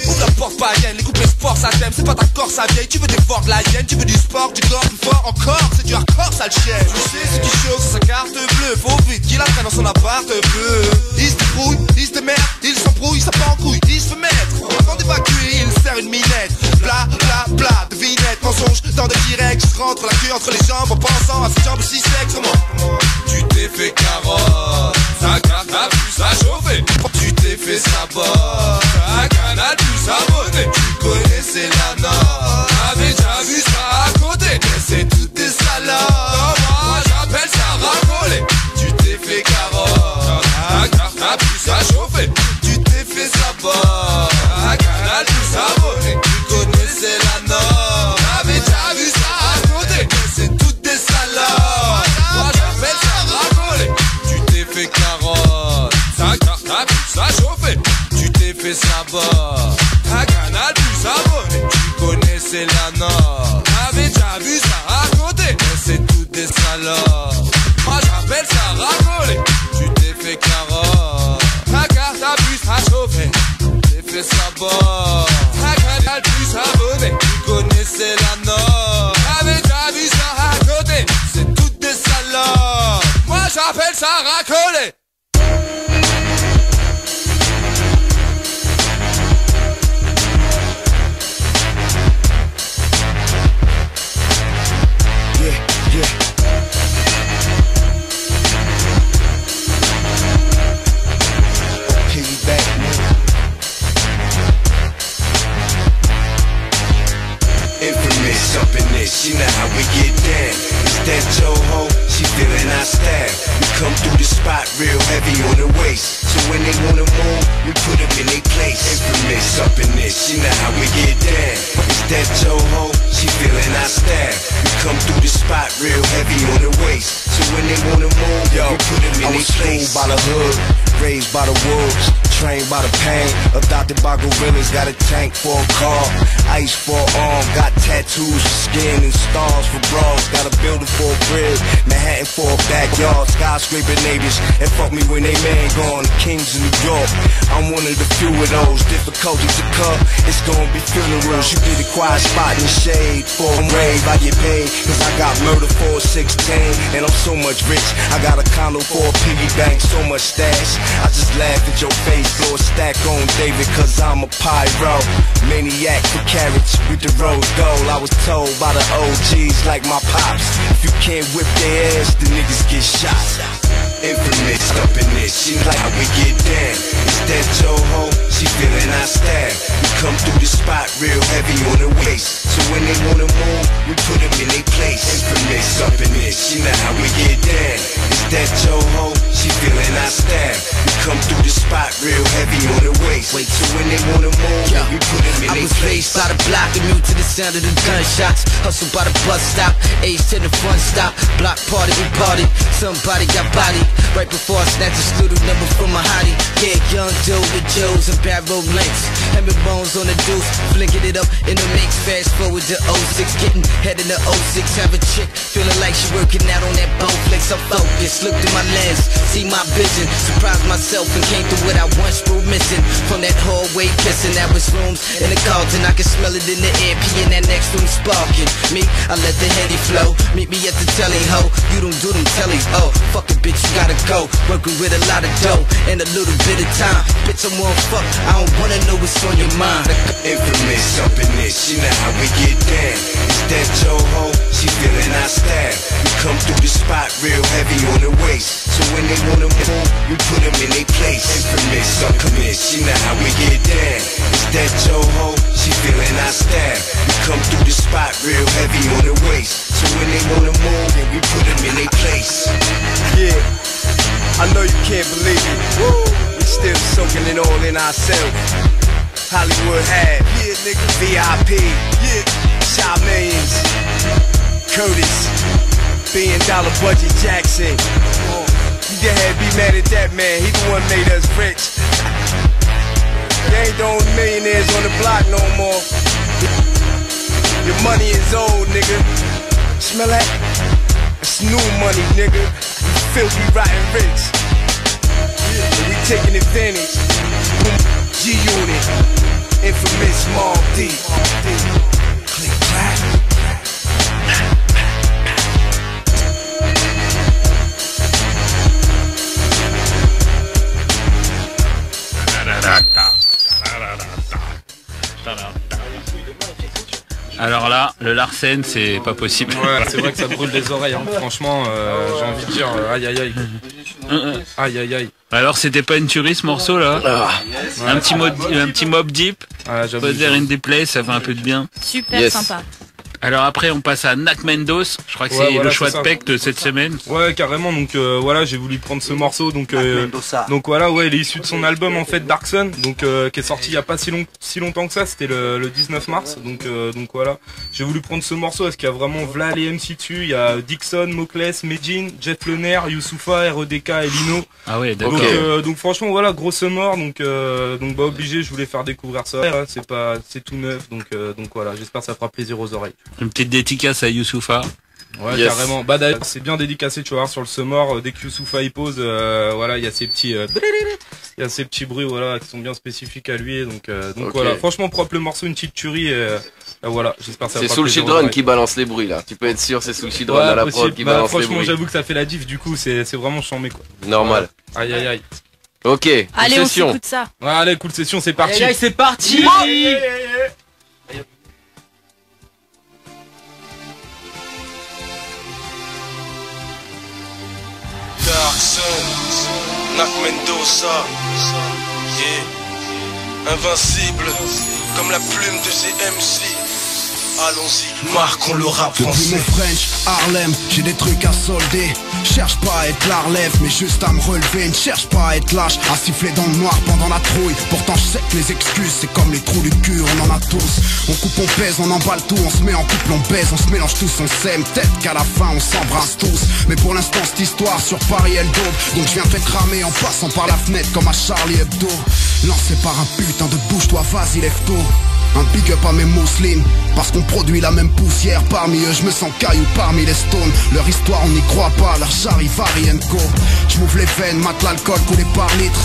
Ouvre la porte païenne, les couplets sport ça t'aime, c'est pas ta corps ça vieille. Tu veux des forts de la hyène, tu veux du sport, du corps plus fort encore, c'est du hardcore sale chienne. Tu sais ce qui chauffe, c'est sa carte bleue, faut vite qu'il la traîne dans son appart bleu. Il se débrouille, il se démerde, il s'embrouille, ça part en couille, il se fait mettre. Avant d'évacuer, il serre une minette. Bla bla bla, devinette, mensonge, dans des directs, je rentre la queue entre les jambes en pensant à ses jambes si sexes. Comment tu t'es fait carotte, ta carte a pu s'achauffer. Tu t'es fait sabot, ta Canal plus abonné. Tu connaissais la norme, t'avais déjà vu ça à côté. Mais c'est toutes des salades, moi j'appelle ça racoler. Tu t'es fait carotte, ta carte a pu s'achauffer. Tu t'es fait sabot, ta Canal plus abonné. Tu connaissais la norme, t'avais déjà vu ça à côté. Mais c'est toutes des salades, moi j'appelle ça racoler. Tu t'es fait carotte, ta carte a pu s'achauffer. Tu t'es fait sabot, ta Canal plus abonné. Tu connaissais la norme, t'avais déjà vu ça à côté. Mais c'est toutes des salades, moi j'appelle ça racoler. Tu t'es fait carotte, ta carte a pu s'achauffer. Tu t'es fait sabot, ta Canal plus abonné. Tu connaissais la norme, t'avais déjà vu ça à côté. C'est toutes des salades, moi j'appelle ça racoler. Infamous up in this, you know how we get down. that your hoe? She feeling our style. We come through the spot real heavy on the waist. So when they wanna move, we put them in their place. Infamous up in this, you know how we get down. Is that your hoe? She feeling our style. We come through the spot real heavy on the waist. So when they wanna move, we put them in their place. By the hood, raised by the wolves, trained by the pain, adopted by gorillas, got a tank for a car, ice for an arm, got tattoos for skin and stars for bras, got a building for a crib, Manhattan for a backyard, skyscraper neighbors, and fuck me when they man gone, kings in New York, I'm one of the few of those, difficulties to cut, it's gonna be funerals, you get a quiet spot in the shade, for a rave, I get paid, cause I got murder for a 16, and I'm so much rich, I got a condo for a piggy bank, so much stash, I just laugh at your face, blow a stack on David, cause I'm a pyro, maniac for carrots with the rose gold, I was told by the OGs like my pops, if you can't whip their ass, the niggas get shot. Infamous up in this, she like how we get down. Is that your hoe? She feeling our style. We come through the spot real heavy on the waist. So when they wanna move, we put them in their place. Infamous up in this, she know how we get down. Is that your hoe? She feeling our style. We come through the spot real heavy on the waist. Wait, so when they wanna move, we put them in their place. I was raised by the block, immune to the sound of the gunshots. Hustle by the bus stop, age to the front stop. Block party, we party. Somebody got body. Right before I snatch a studio number from my hottie. Yeah, young dude with Joes and barrel links. Hemming bones on the deuce, flicking it up in the mix. Fast forward to 06, getting head in the 06. Have a chick, feeling like she working out on that bone flex. I'm focused, look through my lens, see my vision. Surprised myself and came through what I once grew missing. From that hallway kissing, that was rooms in the garden. I can smell it in the air, pee in that next room sparking. Me, I let the Henny flow. Meet me at the telly, ho. You don't do them tellies, oh. Fuck it, bitch, you gotta go. Working with a lot of dough and a little bit of time. Bitch, I'm one fuck, I don't wanna know what's on your mind. Infamous up in this, you know how we get down. Is that your hoe? She feeling our style. We come through the spot real heavy on the waist. So when they wanna move, we put them in their place. Infamous up in this, you know how we get down. Is that your hoe? She feeling our style. We come through the spot real heavy on the waist. So when they wanna move, we put them in their place. Yeah, I know you can't believe it. Woo! We still soaking it all in ourselves. Hollywood had, yeah, nigga, VIP, yeah, Shaw Millions, Curtis, $1 billion budget Jackson. You can have be mad at that man, he the one made us rich. They ain't the only millionaires on the block no more. Your money is old, nigga. Smell that? It's new money, nigga. You filthy, rotten rich. Yeah, we taking advantage. G-Unit, infamous Mob D. Click clack. Alors là, le Larsen, c'est pas possible. Ouais, c'est vrai que ça brûle les oreilles, hein. Franchement, j'ai envie de dire aïe aïe aïe. Aïe aïe aïe. Alors c'était pas une tuerie ce morceau là. Un petit Mob Deep. Put there in the place, ça fait un peu de bien. Super sympa. Alors après on passe à Nak Mendos, je crois que c'est le choix de Peck de cette semaine. Ouais carrément, donc voilà, j'ai voulu prendre ce morceau, donc voilà, ouais, il est issu de son album en fait Dark Sun, donc qui est sorti il y a pas si longtemps que ça, c'était le 19 mars, donc voilà, j'ai voulu prendre ce morceau parce qu'il y a vraiment v'là les MC dessus, il y a Dixon, Mokles, Medjin, Jeff Lener, Youssoufa, REDK et Lino. Ah ouais, d'accord. Donc franchement voilà, gros mort, donc bah obligé, je voulais faire découvrir ça, c'est tout neuf, donc voilà, j'espère que ça fera plaisir aux oreilles. Une petite dédicace à Youssoufa. Ouais, carrément. Bah d'ailleurs, c'est bien dédicacé, tu vas voir, sur le Summer, dès que Youssoufa il pose, voilà, il y a ces petits bruits, voilà, qui sont bien spécifiques à lui, donc voilà. Franchement propre le morceau, une petite tuerie, voilà, j'espère que ça va. C'est Soul Children qui balance les bruits là. Tu peux être sûr, c'est Soul Children à la prod qui balance les bruits. Franchement, j'avoue que ça fait la diff, du coup, c'est vraiment chambé quoi. Normal. Aïe aïe aïe. Ok. Allez, on s'écoute ça. Ouais, allez, cool session, c'est parti. Allez, c'est parti. Dark Sun, Nak Mendoza, yeah, invincible comme la plume de ces MC. allons-y, marquons le rap français. Depuis mon French, Harlem, j'ai des trucs à solder. Cherche pas à être la relève, mais juste à me relever. Ne cherche pas à être lâche, à siffler dans le noir pendant la trouille. Pourtant je sais que les excuses, c'est comme les trous du cul, on en a tous. On coupe, on pèse, on emballe tout, on se met en couple, on baise, on se mélange tous, on s'aime. Peut-être qu'à la fin on s'embrasse tous. Mais pour l'instant cette histoire sur Paris elle daube. Donc je viens te cramer en passant par la fenêtre comme à Charlie Hebdo. Lancé par un putain de bouge-toi, vas-y lève-toi. Un big up à mes mousselines, parce qu'on produit la même poussière. Parmi eux je me sens caillou parmi les stones. Leur histoire on n'y croit pas, leur charivari and go. J'm'ouvre les veines, mate l'alcool coulé par litre.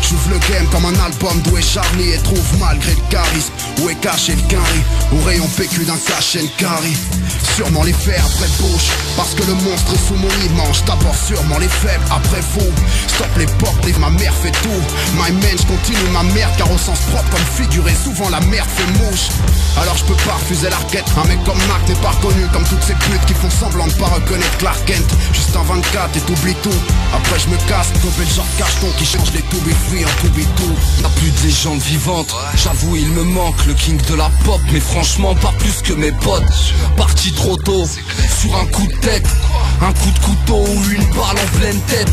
J'ouvre le game comme un album d'où est Charlie et trouve malgré le charisme où est caché le quinri. Au rayon PQ d'un cachet carry. Sûrement les faire après bouche, parce que le monstre est sous mon lit mange d'abord sûrement les faibles après vous. Stop les portes, livre ma mère fait tout. My man, j'continue ma merde car au sens propre comme figuré souvent la merde fait mouche. Alors je peux pas refuser la requête. Un mec comme Mac n'est pas reconnu comme toutes ces putes qui font semblant de pas reconnaître Clark Kent. Juste un 24 et t'oublies tout. Après je me casse, topé le genre cacheton qui change les to be free en to be tout. Y'a plus de légende vivante, j'avoue il me manque le king de la pop. Mais franchement pas plus que mes potes. Parti trop tôt, sur un coup de tête. Un coup de couteau ou une balle en pleine tête.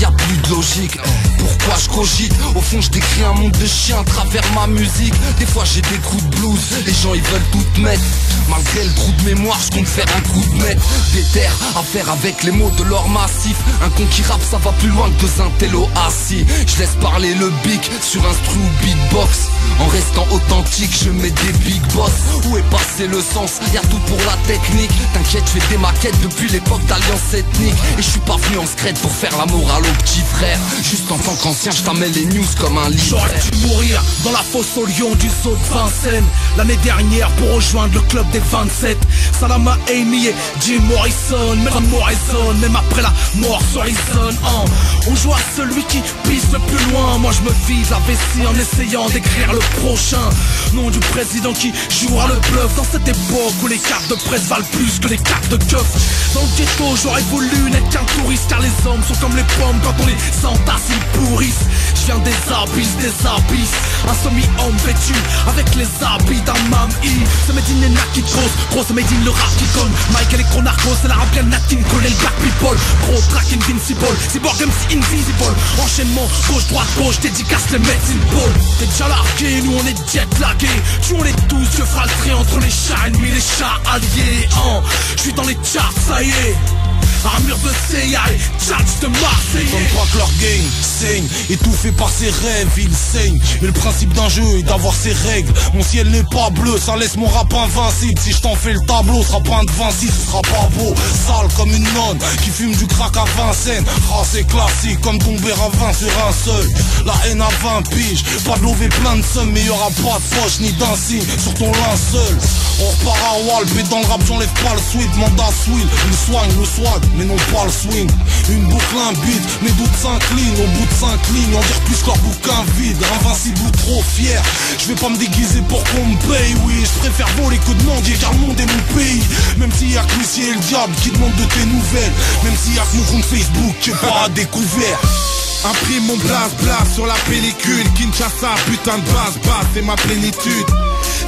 Y'a plus de logique, pourquoi je cogite? Au fond je décris un monde de chiens à travers ma musique. Des fois j'ai des coups de blues, les gens ils veulent tout mettre. Malgré le trou de mémoire je compte faire un coup de maître. Des terres à faire avec les mots de l'or massif. Un con qui rappe ça va plus loin que deux intellos assis. Je laisse parler le bic sur instru ou beatbox. En restant authentique je mets des big boss. Où est passé le sens? Y'a tout pour la technique. T'inquiète je fais des maquettes depuis l'époque d'Alliance Ethnique. Et je suis pas venu en secret pour faire la morale au petit frère. Juste en tant qu'ancien je t'amène les news comme un livre. J'aurais dû mourir dans la fosse au lion du saut de Vincennes l'année dernière pour rejoindre le club des 27. Salam à Amy et Jim Morrison. Même après la mort sur Horizon. On joue à celui qui pisse le plus loin. Moi je me vise la vessie en essayant d'écrire le prochain nom du président qui jouera le bluff. Dans cette époque où les cartes de presse valent plus que les cartes de keuf. Dans le ghetto j'aurais voulu n'être qu'un touriste. Car les hommes sont comme les pommes, quand on les entasse ils pourrissent. Je viens des abysses. Un semi-homme vêtu avec les habits d'un mamie. C'est Made in Naki gros, c'est Made in le rap qui conne. Mike Electro-Narco, c'est la rap bien Nat King Cole et le Black People. Gros track invincible, Cyborg MC invisible. Enchaînement, gauche, dédicace les médecines ball. T'es déjà largué, nous on est jet lagué. Tuons-les tous, yeux fraltrés entre les chats ennemis, les chats alliés. Je suis dans les charts, ça y est. Armure de CIA, charge de Marseille. Comme pas que leur game saigne, étouffé par ses rêves, il saigne. Mais le principe d'un jeu est d'avoir ses règles. Mon ciel n'est pas bleu, ça laisse mon rap invincible. Si je t'en fais le tableau, sera pas un de Vinci, ce sera pas beau. Sale comme une nonne qui fume du crack à Vincennes. Ah c'est classique comme tomber à 20 sur un seul. La haine à 20 piges, pas de lever plein de sommes. Mais y'aura pas de poche ni d'insigne sur ton linceul. On repart à Walp et dans le rap j'enlève pas le sweat. Mandat swill, il soigne le swag mais non pas le swing. Une boucle, un beat, mes doutes s'inclinent. Au bout de 5 lignes, on dirait plus que leur bouquin vide. Invincible ou trop fier, je vais pas me déguiser pour qu'on me paye. Oui, je préfère voler que demander car le monde est mon pays. Même s'il y a que Lucie et le diable qui demandent de tes nouvelles. Même s'il y a que mon compte Facebook qui est pas à découvert. Imprime mon blast sur la pellicule. Kinshasa, putain de base, c'est ma plénitude.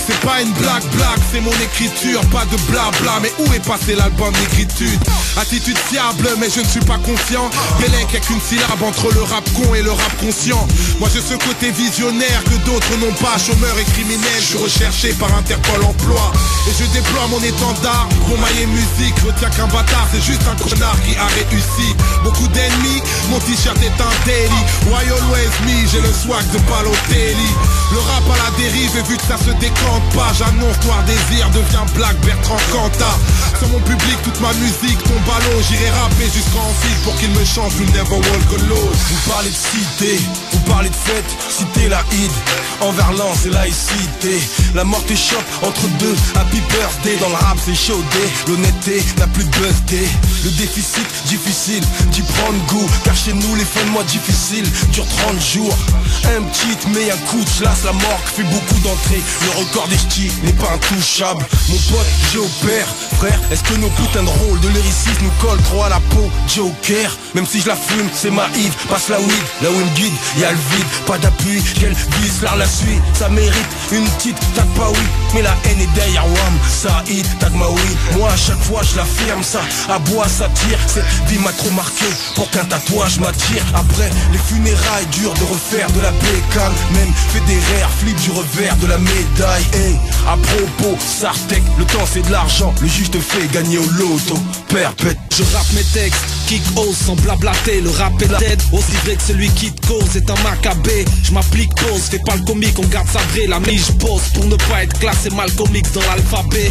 C'est pas une blague, c'est mon écriture. Pas de blabla, mais où est passé l'album d'écriture? Attitude fiable, mais je ne suis pas confiant. Bélec avec une syllabe entre le rap con et le rap conscient. Moi j'ai ce côté visionnaire que d'autres n'ont pas. Chômeur et criminel, je suis recherché par Interpol Emploi. Et je déploie mon étendard, pour mailler musique. Retiens qu'un bâtard, c'est juste un connard qui a réussi. Beaucoup d'ennemis, mon t-shirt est un daily. Why always me, j'ai le swag de Balotelli. Le rap à la dérive, et vu que ça se décante pas, j'annonce Noir Désir devient Black Bertrand Cantat. Sur mon public, toute ma musique, ton ballon, j'irai rapper jusqu'en fil pour qu'il me chante une Never Walk Alone. Vous parlez de cité, vous parlez de fête, cité la Id, envers l'an c'est laïcité. La mort t'échoppe entre deux, happy birthday. Dans le rap c'est chaudé, l'honnêteté n'a plus de birthday. Le déficit difficile d'y prendre goût, car chez nous les fins de mois difficiles durent 30 jours. Un petit mais un coup de classe, la mort fait beaucoup d'entrées. Le records des ch'tis n'est pas intouchable. Mon pote, j'opère, frère, est-ce que nos putains de rôles de lyriciste nous collent trop à la peau? Joker, même si je la fume, c'est ma hit. Passe la weed, là où il me guide, y'a le vide, pas d'appui, quelle vise, l'art la suite. Ça mérite une petite tac pas oui, mais la haine est derrière Wam. Ça hit, tag ma oui, moi à chaque fois je l'affirme. Ça aboie, ça tire, cette vie m'a trop marqué pour qu'un tatouage m'attire. Après les funérailles, dur de refaire de la bécane. Même Federer, flip du revers de la médaille. Hey, à propos, Sartec, le temps c'est de l'argent, le juge te fait gagner au loto. Perpète. Je rappe mes textes, kick ose sans blablater. Le rap est la tête, aussi vrai que celui qui te cause est un macabé. Je m'applique pause, fais pas le comique, on garde sa vraie. La mie je pose pour ne pas être classé mal comique dans l'alphabet.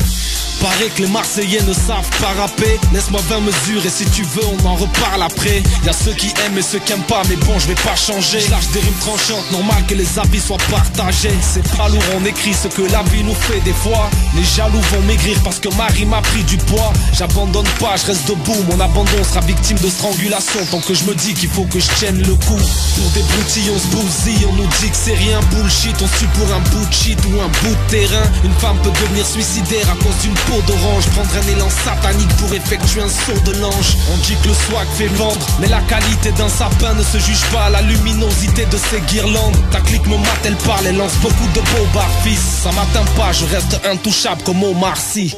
Paraît que les Marseillais ne savent pas rapper. Laisse-moi 20 mesures et si tu veux on en reparle après. Y'a ceux qui aiment et ceux qui aiment pas, mais bon je vais pas changer. Je lâche des rimes tranchantes, normal que les habits soient partagés. C'est pas lourd, on écrit ce que la vie nous fait des fois. Les jaloux vont maigrir parce que Marie m'a pris du poids. J'abandonne pas, je reste debout, mon abandon sera victime de strangulation. Tant que je me dis qu'il faut que je tienne le coup. Pour des broutilles on se bousille, on nous dit que c'est rien. Bullshit, on suit pour un bout de shit ou un bout de terrain. Une femme peut devenir suicidaire à cause d'une peau d'orange. Prendre un élan satanique pour effectuer un saut de l'ange. On dit que le swag fait vendre, mais la qualité d'un sapin ne se juge pas à la luminosité de ses guirlandes. Ta clique me mate, elle parle, elle lance beaucoup de beaux bar-fils. Ça m'atteint pas, je reste intouchable comme Omar Sy.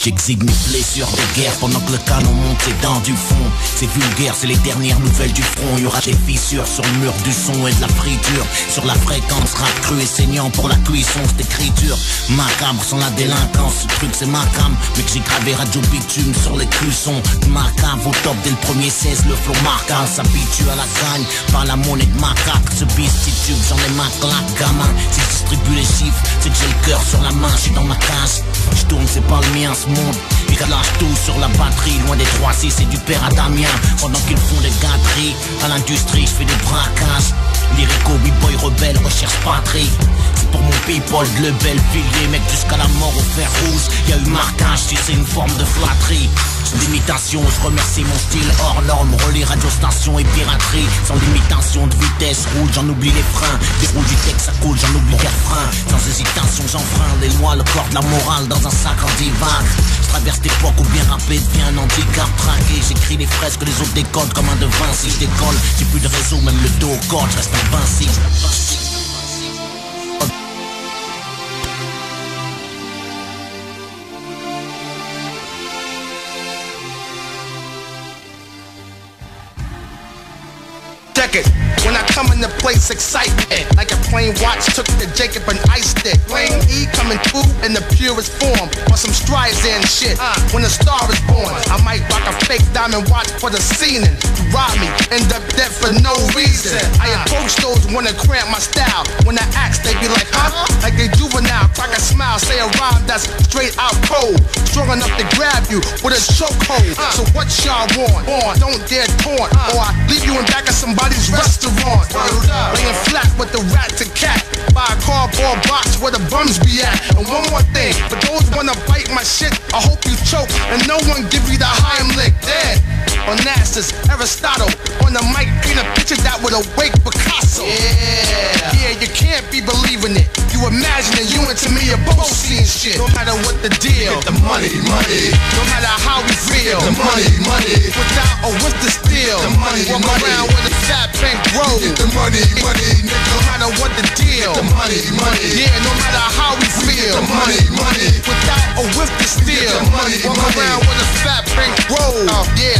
J'exhibe mes blessures de guerre pendant que le canon monte ses dents du fond. C'est vulgaire, c'est les dernières nouvelles du front. Y aura des fissures sur le mur du son et de la friture. Sur la fréquence, rap cru et saignant pour la cuisson, cette écriture macabre sans la délinquance. Ce truc c'est ma cam, mais que j'ai gravé radio bitume sur les cuissons. Macabre au top dès le premier 16, le flow marquant. S'habitue à la gagne par la monnaie de macaque. Ce bistitube, j'en ai marre quand la gamin. Si je distribue les chiffres, c'est que j'ai le cœur sur la main, je suis dans ma case. Je tourne, c'est pas le mien ce monde. Ils lâchent tout sur la batterie, loin des 3-6 et du père Adamien. Pendant qu'ils font des gâteries, à l'industrie je fais des braquages. Lyrico, b-boy rebelle, recherche patrie. C'est pour mon people, de lebel, pilier, mec jusqu'à la mort au fer rouge. Y'a eu marquage, si c'est une forme de flatterie. L'imitation, je remercie mon style hors norme. Relais, radio-station et piraterie. Sans limitation de vitesse, roule, j'en oublie les freins. Déroule du texte, ça coule, j'en oublie les freins. Sans hésitation, j'enfreins les lois, le corps de la morale dans un sac en divague. Je traverse d'époque où bien rapper devient un handicap traqué. J'écris les phrases que les autres décodent comme un de Vinci. Je décolle, j'ai plus de réseau, même le dos au corps, je reste invincible. Check it. When I come in the place, excitement like a plain watch took the Jacob and iced it. Plain E coming through in the purest form, on some Streisand shit. When a star is born, I might rock a fake diamond watch for the scene. You rob me, end up dead for no reason. I approach those wanna cramp my style. When I ask, they be like, huh? Like they juvenile, crack a smile, say a rhyme that's straight out cold, strong enough to grab you with a chokehold. So what y'all want? Don't dare taunt, or I leave you in back of somebody's restaurant. Laying flat with the rat to cat. Buy a cardboard box where the bums be at. And one more thing, for those wanna bite my shit, I hope you choke and no one give you the Heimlich. Dead Onassis, Aristotle on the mic, paint a picture that would awake Picasso. Yeah, you can't be believing it. You imagining you and to me are both seeing shit. No matter what the deal, get the money, money. No matter how we feel, get the money, money. Without or with the steel, get the money, walk money. around with a fat bank roll. Get the money, money, nigga. No matter what the deal, get the money, money. Yeah, no matter how we feel, get the money, money. Without or with the steel, get the money, walk money. around with a fat bank roll. Yeah,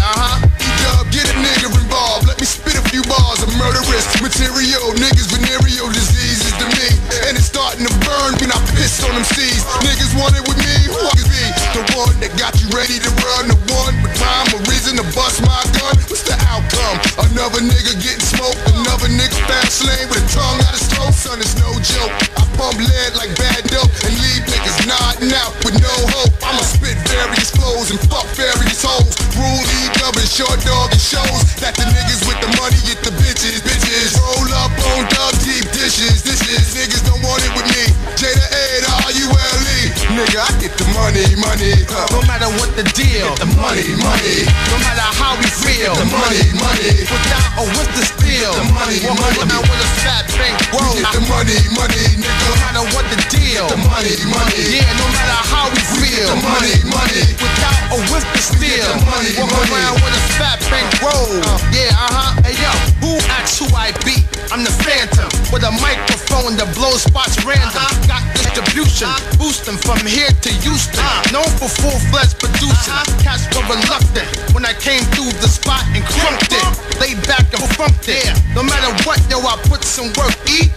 E-dub, get a nigga involved. Let me spit a few bars of murderous material. Niggas venereal diseases to me, and it's starting to burn when I piss on them seeds. Niggas want it with me, who I could be? The one that got you ready to run, the one with rhyme or reason to bust my gun. What's the outcome? Another nigga getting smoked, another nigga fast lane with a tongue out his throat. Son, it's no joke. I pump lead like bad dope and leave niggas nodding out with no hope. I'ma spit various flows and fuck various hoes. Rule E-dub and short dog and shows that the niggas with the money get the bitches. Roll up on dub deep dishes. Niggas don't want it with me. Jada A, the R-U-L-E. Nigga, I get the money. money, money. No matter what the deal, the money, money. No matter how we feel, the money, money. Without or with the steel, the money, money. Walking with a fat bank, whoa. The money, money, nigga. No matter what the deal, the money, money. Yeah, no matter how we feel, the money, money. Without or with the steel, the money, walking around with a fat bank, whoa. Yeah, Hey yo, who asks who I be? I'm the Phantom with a microphone that blows spots random. Got distribution, boosting from here to Houston. Known for full-fledged producing. Cats were reluctant when I came through the spot and crunked it. Laid back and funked it. No matter what, yo, I put some work.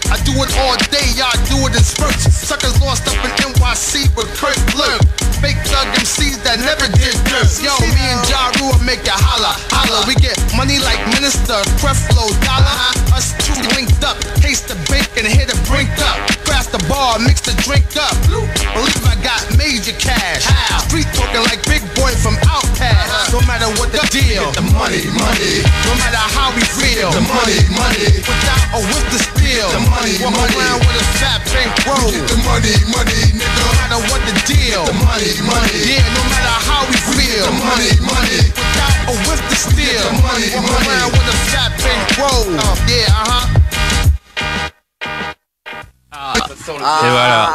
I do it all day, y'all do it in spurts. Suckers lost up in NYC with Kurt Blur. Fake thug MCs that never did dirt. Yo, me and Ja Rule make it holla, holla. We get money like Minister, Creflo Dollar. Us two linked up, taste the bacon, hit the brink up. Crash the bar, mix the drink up. Believe I got major cash. Street talking like big boy from Outkast. No matter what the deal, the money, money. No matter how we feel, the money, money. Without or with the steel, the money, walk money. Around with a fat bank roll. The money, money, nigga. No matter what the deal, the money, money. Yeah, no matter how we feel, the money, money. Without or with the steel, the money, walk money. Around with a fat bank roll. Yeah, Et voilà.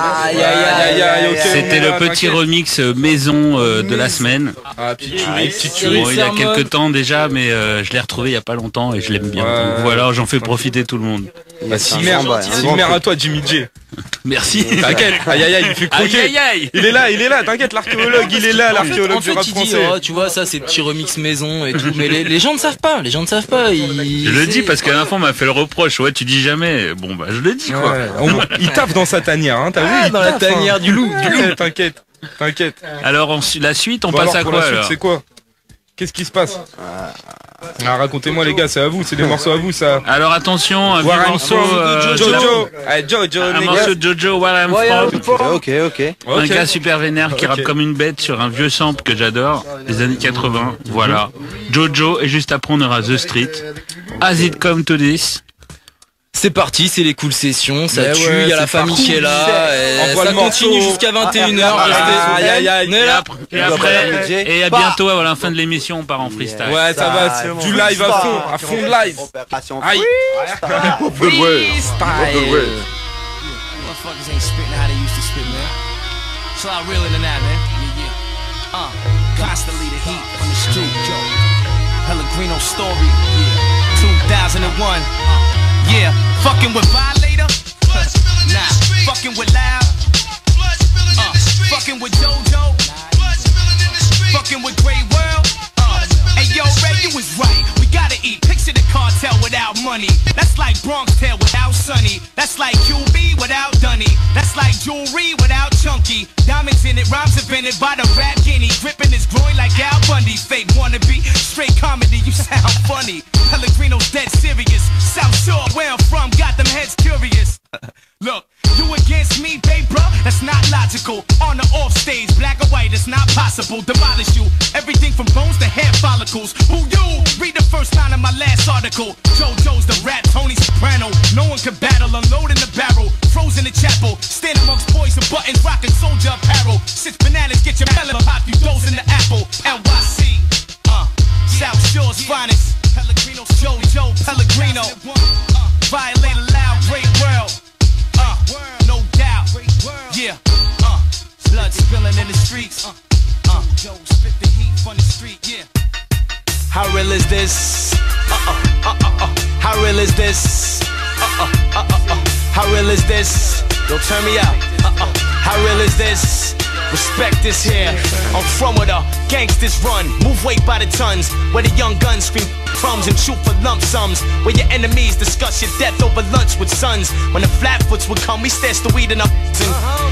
C'était le petit remix maison de la semaine. Bon, il y a quelques temps déjà, mais je l'ai retrouvé il y a pas longtemps et je l'aime bien. Donc voilà, j'en fais profiter tout le monde. Mère à toi, Jimmy J. Merci. T'inquiète. Aïe aïe aïe, il fait croquer. Aïe, aïe, aïe. Il est là. T'inquiète, l'archéologue, il est là, l'archéologue du rap français. Tu vois, ça, c'est petits remix maison et tout. Mais les gens ne savent pas. Les gens ne savent pas. Je le dis parce qu'à la fin on m'a fait le reproche. Ouais, tu dis jamais. Bon bah, je le dis quoi. Il tape dans sa tanière, hein. T'as vu? Dans la tanière du loup. T'inquiète. Alors la suite, on passe à quoi alors? C'est quoi? Qu'est-ce qui se passe? Racontez-moi les gars, c'est à vous, c'est des morceaux à vous ça. Alors attention, un morceau Jojo, un morceau de Jojo, Where I'm From. Ok. Un gars super vénère qui rappe comme une bête sur un vieux sample que j'adore, des années 80. Voilà. Jojo, et juste après on aura The Street. As It Come To This. C'est parti, c'est les cool sessions, ça tue, il y a la famille qui est là, ça continue jusqu'à 21h. Et à bientôt, à la fin de l'émission, on part en freestyle. Ouais, ça va, du live à fond de live. Aïe. Freestyle. Motherfuckers ain't spitting how they used to spit, man. It's a lot realer than that, man. Constantly the heat on the street, Joe. Pellegrino story, 2001. Yeah, fucking with Violator? Nah, fucking with Loud? Fucking with JoJo? Fucking with Great World? Hey yo, Ray, you was right. We gotta eat. Picture the cartel without money. That's like Bronx Tale without Sonny. That's like QB without Dunny. That's like jewelry without Chunky. Diamonds in it, rhymes invented by the rap guinea. Gripping his groin like Al Bundy. Fake wannabe, straight comedy, you sound funny. Pellegrino's dead serious. South Shore, where I'm from, got them heads curious. Look, you against me, babe, bruh? That's not logical. On the off stage, black or white, it's not possible. Demolish you. Everything from bones to hair follicles. Who you? Read the first line of my last article. JoJo's the rap, Tony Soprano. No one can battle, unload in the barrel. Frozen in chapel, stand amongst boys and buttons, rockin' soldier apparel. 6 bananas, get your melon pop, you dose in the apple. NYC, South Shore's finest. Pellegrino, JoJo, Pellegrino. Violator loud, great world. No doubt. Yeah. Blood spilling in the streets. Spit the heat from the street. Yeah. How real is this? How real is this? How real is this? Yo, turn me out. How real is this? Respect this here. I'm from where the gangsters run. Move weight by the tons. Where the young guns scream crumbs and shoot for lump sums. Where your enemies discuss your death over lunch with sons. When the flatfoots would come, we stash the weed in our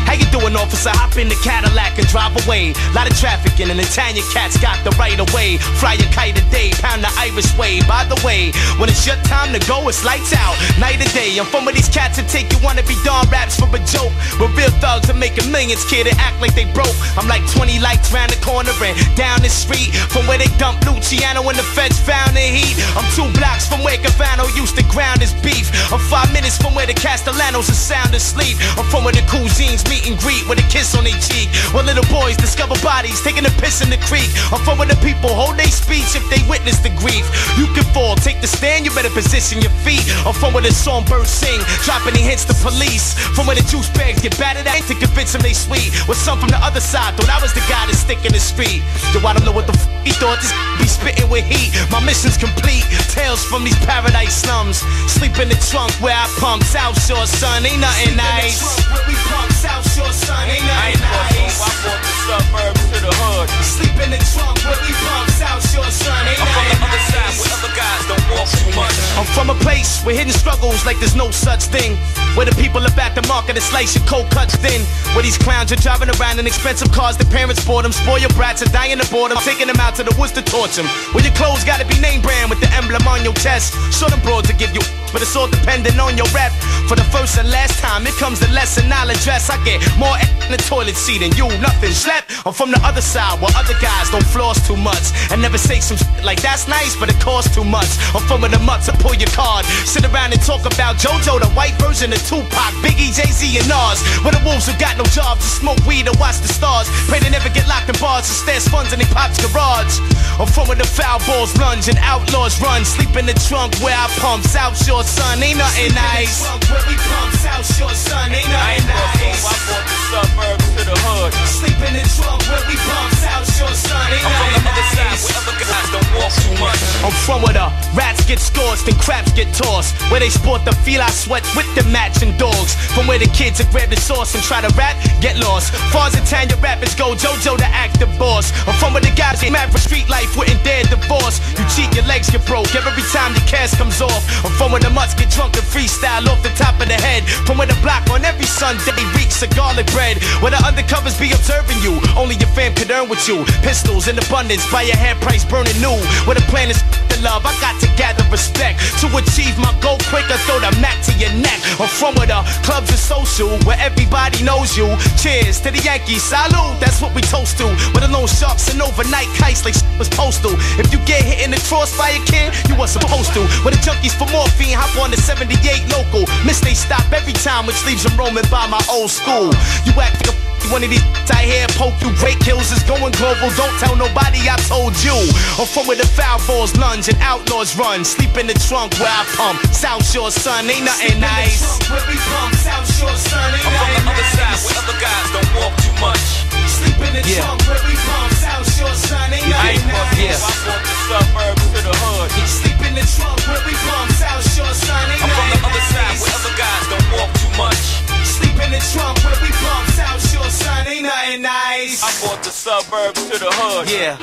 How you doing, officer? Hop in the Cadillac and drive away. Lot of trafficking and Italian cats got the right of way. Fly your kite a day, pound the Irish way. By the way, when it's your time to go, it's lights out, night or day. I'm from where these cats that take you wanna be Don raps for a joke. But real thugs are making millions, kid, and act like they broke. I'm like 20 lights round the corner and down the street from where they dumped Luciano when the feds found the heat. I'm 2 blocks from where Cavano used to ground his beef. I'm 5 minutes from where the Castellanos are sound asleep. I'm from where the cousines meet and greet with a kiss on their cheek. Where little boys discover bodies taking a piss in the creek. I'm from where the people hold their speech if they witness the grief. You can fall, take the stand, you better position your feet. I'm from where the songbirds sing, dropping their hits to police. From where the juice bags get battered out to convince them they sweet. With some from the other side thought I was the guy that's stick in the street. Yo, I don't know what the he thought, this be spitting with heat. My mission's complete, tales from these paradise slums. Sleep in the trunk where I pump, South Shore, son, ain't nothing nice. Where we pump, South Shore, son, ain't nothing nice. I brought the suburbs to the hood. Sleep in the trunk where we pump, South Shore, son, ain't nothing nice. I'm from the other side where other guys don't walk too much. I'm from a place where hidden struggles like there's no such thing. Where the people are back to market and slice your cold cuts thin. Where these clowns are driving around in expensive cars, the parents bought them. Spoil your brats are dying of boredom, taking them out to the woods to torch them. Where your clothes gotta be name brand with the emblem on your chest. Show them broad to give you, but it's all dependent on your rep. For the first and last time, it comes the lesson I'll address. I get more in the toilet seat than you, nothing slept. I'm from the other side where other guys don't floss too much and never say some shit like that's nice, but it costs too much. I'm from where the mutts to pull your card, sit around and talk about JoJo, the white version of Tupac, Biggie, Jay-Z and Nas. Where the wolves who got no job to smoke weed or watch the stars, pray they never get locked in bars and stash funds in their pop's garage. I'm from where the foul balls lunge and outlaws run. Sleep in the trunk where I pump, South Shore, son, ain't nothing nice. Where we pump, South Shore, son, ain't nothing nice. I brought the suburbs to the hood. Sleep in the trunk where we pump, South Shore, son, ain't nothing nice. I'm from the other side where other guys don't walk too much. I'm from where the rats get scorched and craps get tossed. Where they sport the feel I sweat with the matching dogs. From where the kids that grab the sauce and try to rap, get lost. Far as the town your rappers go, JoJo the active boss. I'm from where the guys get mad for street life wouldn't dare divorce. You cheat, your legs get broke every time the cash comes off. I'm from where the mutts get drunk and freestyle off the top of the head. From where the block on every Sunday reeks of garlic bread. Where the undercovers be observing you, only your fam could earn with you. Pistols in abundance, buy your hair price burning new. Where the plan is the love, I got to gather respect. To achieve my goal quicker, throw the mat to your neck. I'm from where the clubs are social, where everybody knows you. Cheers to the Yankees, salute, that's what we toast to. Where the loan sharks and overnight kites like was postal. If you get hit in the cross by a kid, you were supposed to. Where the junkies for morphine hop on the 78 local. Miss they stop every time, which leaves them roaming by my old school. You act like one of these I hear poke you. Break hills is going global, don't tell nobody I told you. I'm from where the foul balls lunge and outlaws run. Sleep in the trunk where I pump, South Shore, son, ain't nothing nice. Where we pump, South Shore, son, ain't nothing nice. I'm from the other side where other guys don't walk too much. Sleep in the trunk where we pump, South Shore, son, ain't nothing nice. I brought the suburbs to the hood. Sleep in the trunk where we pump, South Shore, son, ain't nothing nice. I'm from the other side where other guys don't walk too much. Sleep in the trunk where we pump, South Shore, son, ain't nothing nice. I brought the suburbs to the hood. Yeah,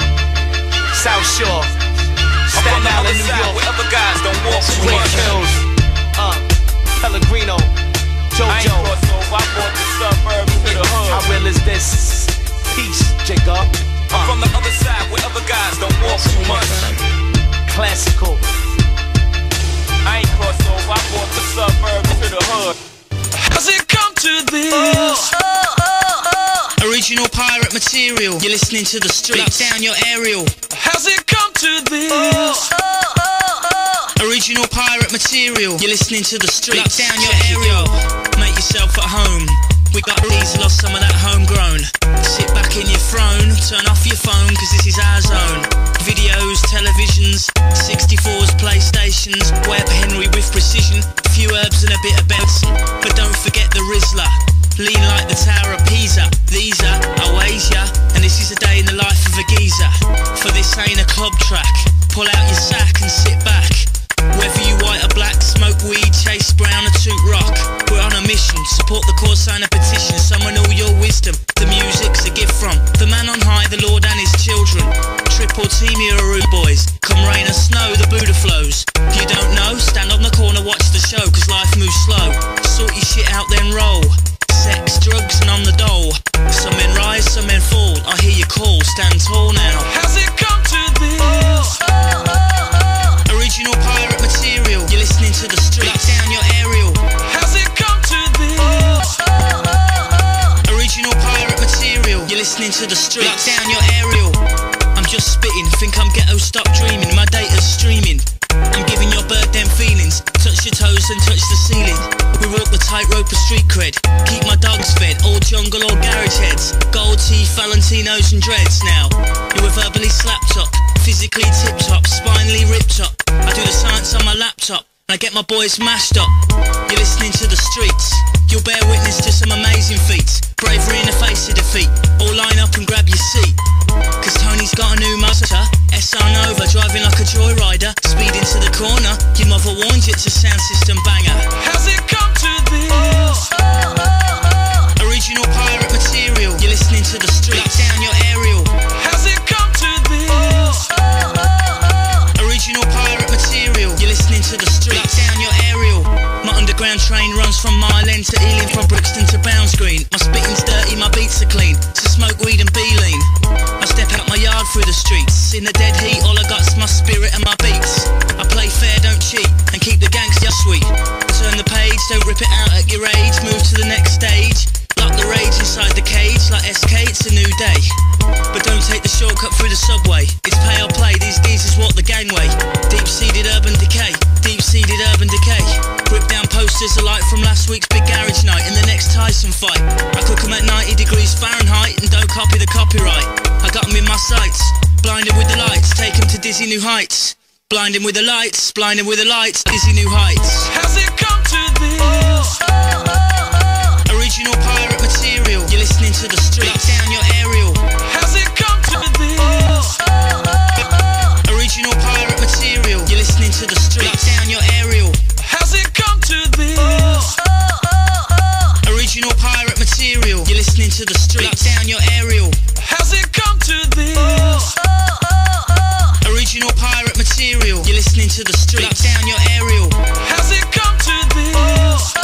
South Shore, Staten Island, New York, where other guys don't walk too much. Hills, Pellegrino, JoJo. I brought the suburbs to the hood. How real is this? Peace, Jacob. I'm from the other side where other guys don't walk too much. Classical. I ain't crossed over, I brought the suburbs to the hood. How's it come to this? Original pirate material. You're listening to the streets. Lock down your aerial. How's it come to this? Original pirate material. You're listening to the streets. Lock down your aerial. Make yourself at home. We got these, lost some of that homegrown. Sit back in your throne, turn off your phone, cause this is our zone. Videos, televisions, 64s, PlayStations, Web Henry with precision, a few herbs and a bit of Benson. But don't forget the Rizzler, lean like the Tower of Pisa. These are Oasia, and this is a day in the life of a geezer. For this ain't a club track, pull out your sack and sit back. Whether you white or black, smoke weed, chase brown or toot rock, we're on a mission, support the cause, sign a petition, summon all your wisdom. The music's a gift from the man on high, the Lord and his children. Triple team your rude boys, come rain or snow, the Buddha flows. You don't know? Stand on the corner, watch the show, cause life moves slow. Sort your shit out then roll. Sex, drugs and on the dole. Some men rise, some men fall, I hear you call, stand tall now. How's it come to this? Original pirate material. You're listening to the streets. Lock down your aerial. How's it come to this? Original pirate material. You're nose and dreads now. You were verbally slapped up, physically tipped up, spinally ripped up. I do the science on my laptop, and I get my boys mashed up. You're listening to the streets, you'll bear witness to some amazing feats. Bravery in the face of defeat, all line up and grab your seat. Cause Tony's got a new motor, SR Nova, driving like a joyrider. Speed into the corner, your mother warned you it's a sound system banger. How's it come to this? Original pirate material, you're listening to the streets. Lock down your aerial. How's it come to this? Original pirate material, you're listening to the streets. Lock down your aerial. My underground train runs from Mile End to Ealing, from Brixton to Bounds Green. My spitting's dirty, my beats are clean, so smoke weed and be lean. I step out my yard through the streets, in the dead heat, all I got's my spirit and my beats. I play fair, don't cheat, and keep the gangster sweet. Turn the page, don't rip it out at your age, move to the next stage. Lock the rage inside the cage, like SK, it's a new day. But don't take the shortcut through the subway, it's pay or play, these geezers walk the gangway. Deep-seated urban decay, deep-seated urban decay. Rip down posters alike from last week's big garage night and the next Tyson fight. I cook them at 90 degrees Fahrenheit and don't copy the copyright. I got them in my sights, blinded with the lights, take them to dizzy new heights. Blinding with the lights, blinding with the lights, dizzy new heights. How's it come to this? Original pirate material, you're listening to the streets. Lock down your aerial. How's it come to this? Original pirate material, you're listening to the streets. Lock down your aerial. How's it come to this? Original pirate material, you're listening to the streets. Lock down your aerial. How's it come to this? Original pirate material, you're listening to the streets. Lock down your aerial. How's it come to this?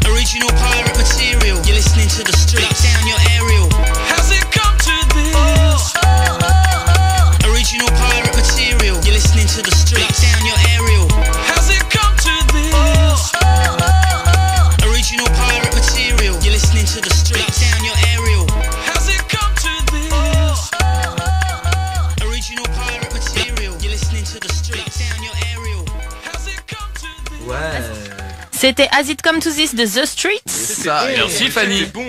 Original pirate material, you're listening to the streets. Lock down your aerial. How's it come to this? Original pirate material, you're listening to the streets. Lock down your aerial. How's it come to this? Original pirate material, you're listening to the streets. Lock down your aerial. How's it come to this? Original pirate material, you're listening to the streets. Lock down your aerial. How's it come to this? Ouais. C'était As It Come to This de The Streets. Ça, merci Fanny. Bon.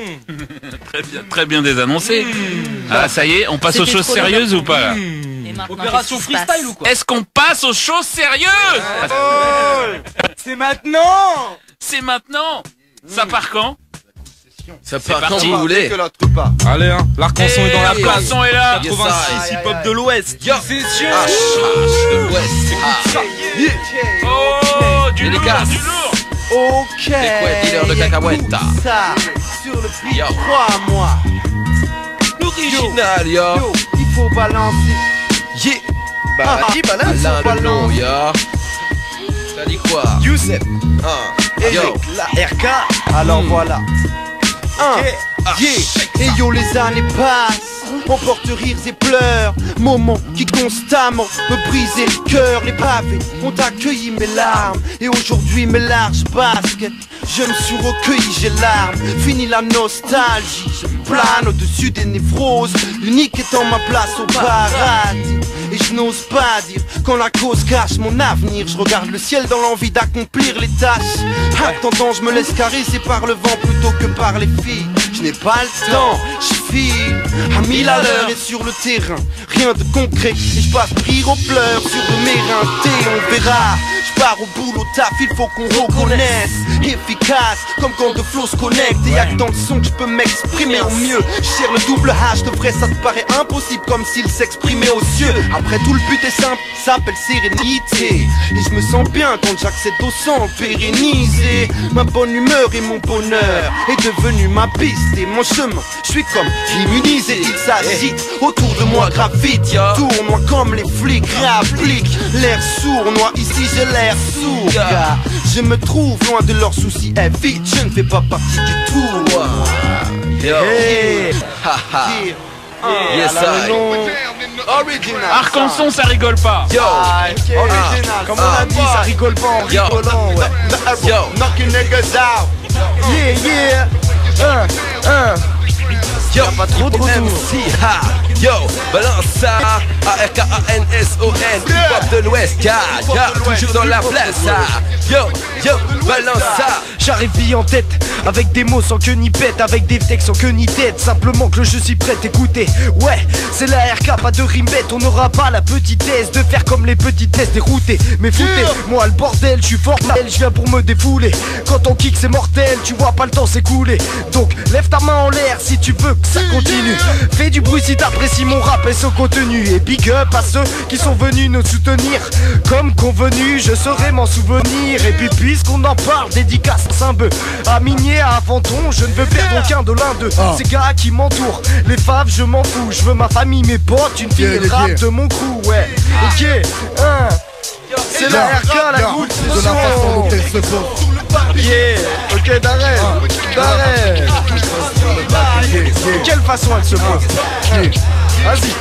Très bien désannoncé. Ah ça y est, on passe aux choses sérieuses ou pas là? Opération freestyle ou quoi? Est-ce qu'on passe aux choses sérieuses? C'est maintenant. C'est maintenant. Ça part quand? Ça part quand vous voulez. Allez hein, l'Arc-en-Son est dans la place. L'Arc-en-Son est là. 86 hip-hop de l'Ouest. Session de l'Ouest. Oh, du lourd, du lourd. Ok. C'est quoi, dealer de cacahuètes? Ça, sur le beat, crois-moi. L'original, yo. Il faut balancer. Yeah. Bah, dis balance. Alain Delon, yo. T'as dit quoi? Youssef. Yo. La RK. Alors voilà. Yeah. Et yo, les années passent. On porte rires et pleurs, moments qui constamment me brisaient le cœur. Les pavés ont accueilli mes larmes, et aujourd'hui mes larges baskets, je me suis recueilli, j'ai l'arme. Fini la nostalgie, je plane au-dessus des névroses, l'unique étant ma place au paradis. Et je n'ose pas dire quand la cause cache mon avenir. Je regarde le ciel dans l'envie d'accomplir les tâches. Attendant, je me laisse caresser par le vent plutôt que par les filles. Je n'ai pas le temps, je file à 1000 à l'heure et sur le terrain, rien de concret. Et je passe rire aux pleurs sur le méreinté, on verra. Je pars au boulot, taf, il faut qu'on reconnaisse. Efficace, comme quand deux flots se connectent. Et y'a que dans le son que je peux m'exprimer au mieux. Je serre le double H, de vrai ça te paraît impossible, comme s'il s'exprimait aux cieux. Après tout le but est simple, s'appelle sérénité. Et je me sens bien quand j'accède au sang pérennisé. Ma bonne humeur et mon bonheur est devenu ma piste et mon chemin. Je suis comme immunisé, il s'agite autour de moi, gravite. Tournoie comme les flics, réapplique l'air sournois. Ici j'ai l'air sourd, car je me trouve loin de leurs soucis. Eh vite, je ne fais pas partie du tout. Hey, haha. Yes, original. Arc-en-Son, ça rigole pas. Yo, original. Comme on a dit, ça rigole pas en rigolant, ouais. Yo, knocking niggas out. Yeah, yeah. Yo, pas trop de retour. Yo, balance ça. A-R-K-A-N-S-O-N. Hip-hop de l'Ouest, toujours dans la place. Yo, balance ça. J'arrive bien en tête, avec des mots sans queue ni pète, avec des textes sans queue ni tête. Simplement que je suis prêt, écoutez. Ouais, c'est la RK, pas de rime bête. On n'aura pas la petitesse de faire comme les petites tests déroutés. Mais foutez-moi le bordel, je suis fort là, je viens pour me défouler. Quand on kick c'est mortel, tu vois pas le temps s'écouler. Donc lève ta main en l'air si tu veux que ça continue. Fais du bruit si t'apprécies mon rap et son contenu. Et big up à ceux qui sont venus nous soutenir. Comme convenu, je saurai m'en souvenir. Et puis puisqu'on en parle, dédicace un bœuf à Minier, à Aventon, je ne veux perdre aucun de l'un d'eux. Ces gars qui m'entourent, les faves je m'en fous. Je veux ma famille, mes potes, une fille et le rap de mon crew, ouais. Ok, c'est la RK, la goutte de la façon dont elle se pose. Yeah, ok, d'arrêt. De quelle façon elle se pose? Vas-y,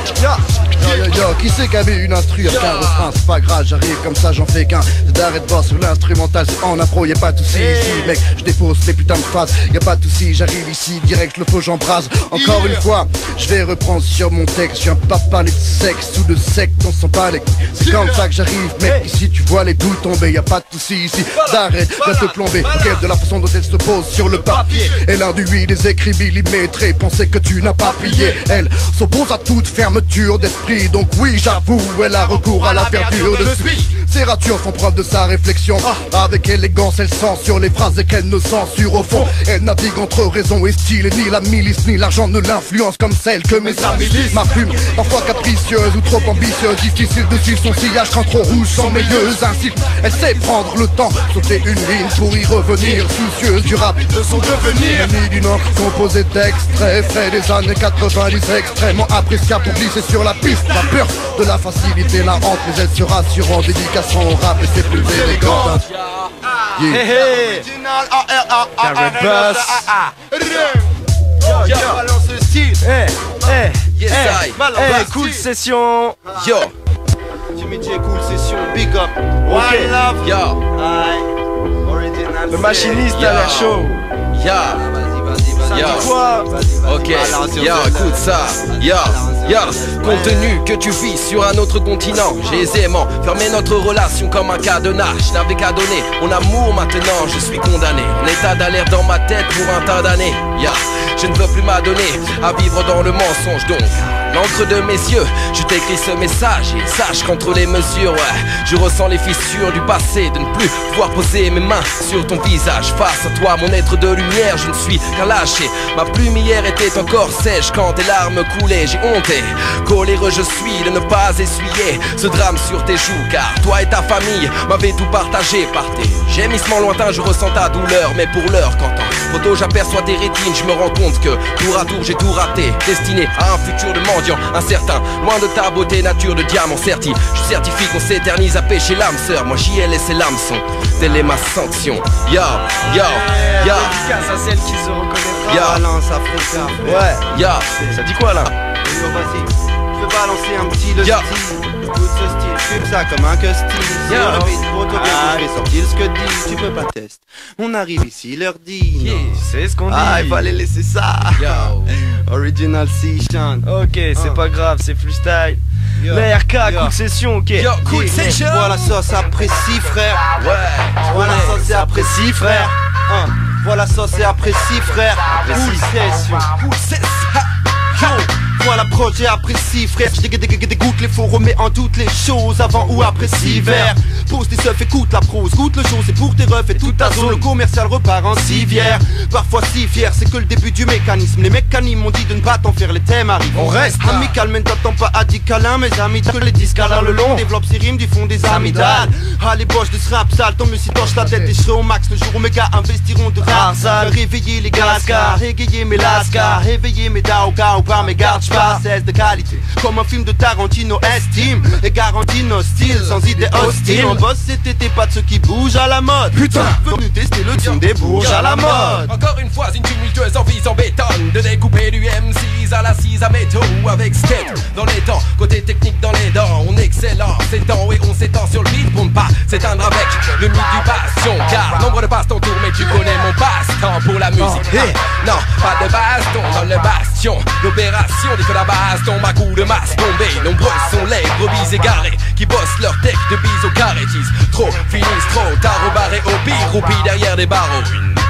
Yo, qui c'est qui avait une instru avec un refrain? C'est pas grave, j'arrive comme ça, j'en fais qu'un. D'arrêt de voir sur l'instrumental, c'est en impro, y'a pas de soucis ici, mec, je dépose les putains de phrases, y'a pas de soucis, j'arrive ici, direct le faux j'embrase. Encore une fois, je vais reprendre sur mon texte, je viens pas parler de sexe ou de secte, on s'en bat les. C'est comme ça que j'arrive, mec, ici tu vois les douilles tomber, y'a pas de soucis ici, d'arrête de te plomber. Ok, de la façon dont elle se pose sur le papier, elle induit des écrits millimétrés, penser que tu n'as pas plié. Elle s'oppose à toute fermeture d'esprit, donc oui j'avoue, elle a recours à la verdure de suite. Ses ratures font preuve de sa réflexion. Avec élégance elle censure les phrases et qu'elle ne censure au fond. Elle navigue entre raison et style, et ni la milice ni l'argent ne l'influence comme celle que mes amis. Ma plume, parfois capricieuse ou trop ambitieuse, difficile de suivre son sillage quand trop rouge sans meilleuse. Ainsi, elle sait prendre le temps, sauter une ligne pour y revenir, soucieuse du rap de son devenir. Ni d'une encre composée d'extraits faits des années 90, extrêmement appréciable pour glisser sur la piste. La peur de la facilité la hante, mais elle se rassurant, dédication au rap et c'est plus élégant. Hey hey, Carrot Bus. Yo, balance le style. Cool session. Yo, Jimmy J, cool session, big up. One love. Yo, original. Le machiniste a l'air chaud. Quoi? Ok, écoute ça. Compte tenu que tu vis sur un autre continent, j'ai aisément fermé notre relation comme un cadenas. Je n'avais qu'à donner mon amour, maintenant je suis condamné en état d'alerte dans ma tête pour un tas d'années. Je ne veux plus m'adonner à vivre dans le mensonge, donc l'encre de mes yeux, je t'écris ce message et sache qu'entre les mesures, je ressens les fissures du passé, de ne plus pouvoir poser mes mains sur ton visage. Face à toi, mon être de lumière, je ne suis qu'un lâché. Ma plume hier était encore sèche quand tes larmes coulaient. J'ai honte et coléreux je suis de ne pas essuyer ce drame sur tes joues, car toi et ta famille m'avaient tout partagé. Par tes gémissements lointains, je ressens ta douleur, mais pour l'heure, quand en photo j'aperçois tes rétines, je me rends compte que tour à tour j'ai tout raté, destiné à un futur de mendiant incertain, loin de ta beauté, nature de diamant serti. Je certifie qu'on s'éternise à pécher l'âme sœur. Moi j'y ai laissé l'hameçon, telle est ma sanction. Dédicace à celle qui se reconnaîtra. Balance Africa. Ouais. Ça dit quoi là? Vas-y, je vais balancer un petit le style. Écoute ce style, fume ça comme un custine. Sur le beat, pour toi bien, je vais sortir ce que dit. Tu peux pas tester. On arrive ici, leur dit. C'est ce qu'on dit. Il fallait laisser ça. Original C-Shan. Ok, c'est pas grave, c'est freestyle. La RK, cool session, ok. Cool session. Voilà ça, ça apprécie frère. Voilà ça, c'est apprécie frère. Voilà ça, c'est apprécie frère. Cool session. Cool session. Voilà projet apprécie frère. Je dégoûte les faux, remets en doute les choses avant ou après 6 verres. Pose tes seufs, écoute la prose, goûte le show, c'est pour tes refs et toute ta zone. Le commercial repart en civière. Parfois si fier, c'est que le début du mécanisme. Les mécanismes m'ont dit de ne pas t'en faire, les thèmes arrivent. On reste amical, mais ne t'attends pas à dit câlin. Mes amis, que les disques à le long développe ses rimes du fond des amygdales. Les boches de ce rap sale, tant mieux si torche la tête et je serai au max. Le jour où mes gars investiront de rap sale. Réveiller les gascars, égayer mes lascars, réveiller mes daoka ou pas mes gardes. Cesse de qualité, comme un film de Tarantino, estime et garantie nos styles sans idée hostile. On bosse cet été, pas de ceux qui bougent à la mode. Putain, venu tester le tune des bourges à la mode. Encore une fois, une tumultueuse envie en béton de découper du M6 à la 6 à métaux avec skate dans les temps, côté technique dans les dents. On excelle en s'étend et on s'étend sur le beat pour ne pas s'éteindre avec le mythe du passion. Car nombre de passes t'entourent, mais tu connais mon passe. temps pour la musique. Non, pas de baston dans le bastion. L'opération des que la base tombe à coups de masse tombé. Nombreux sont les brebis égarés qui bossent leur tech de bise au carré. Trop, finissent trop tard au bar et au pire, roupis derrière des barreaux.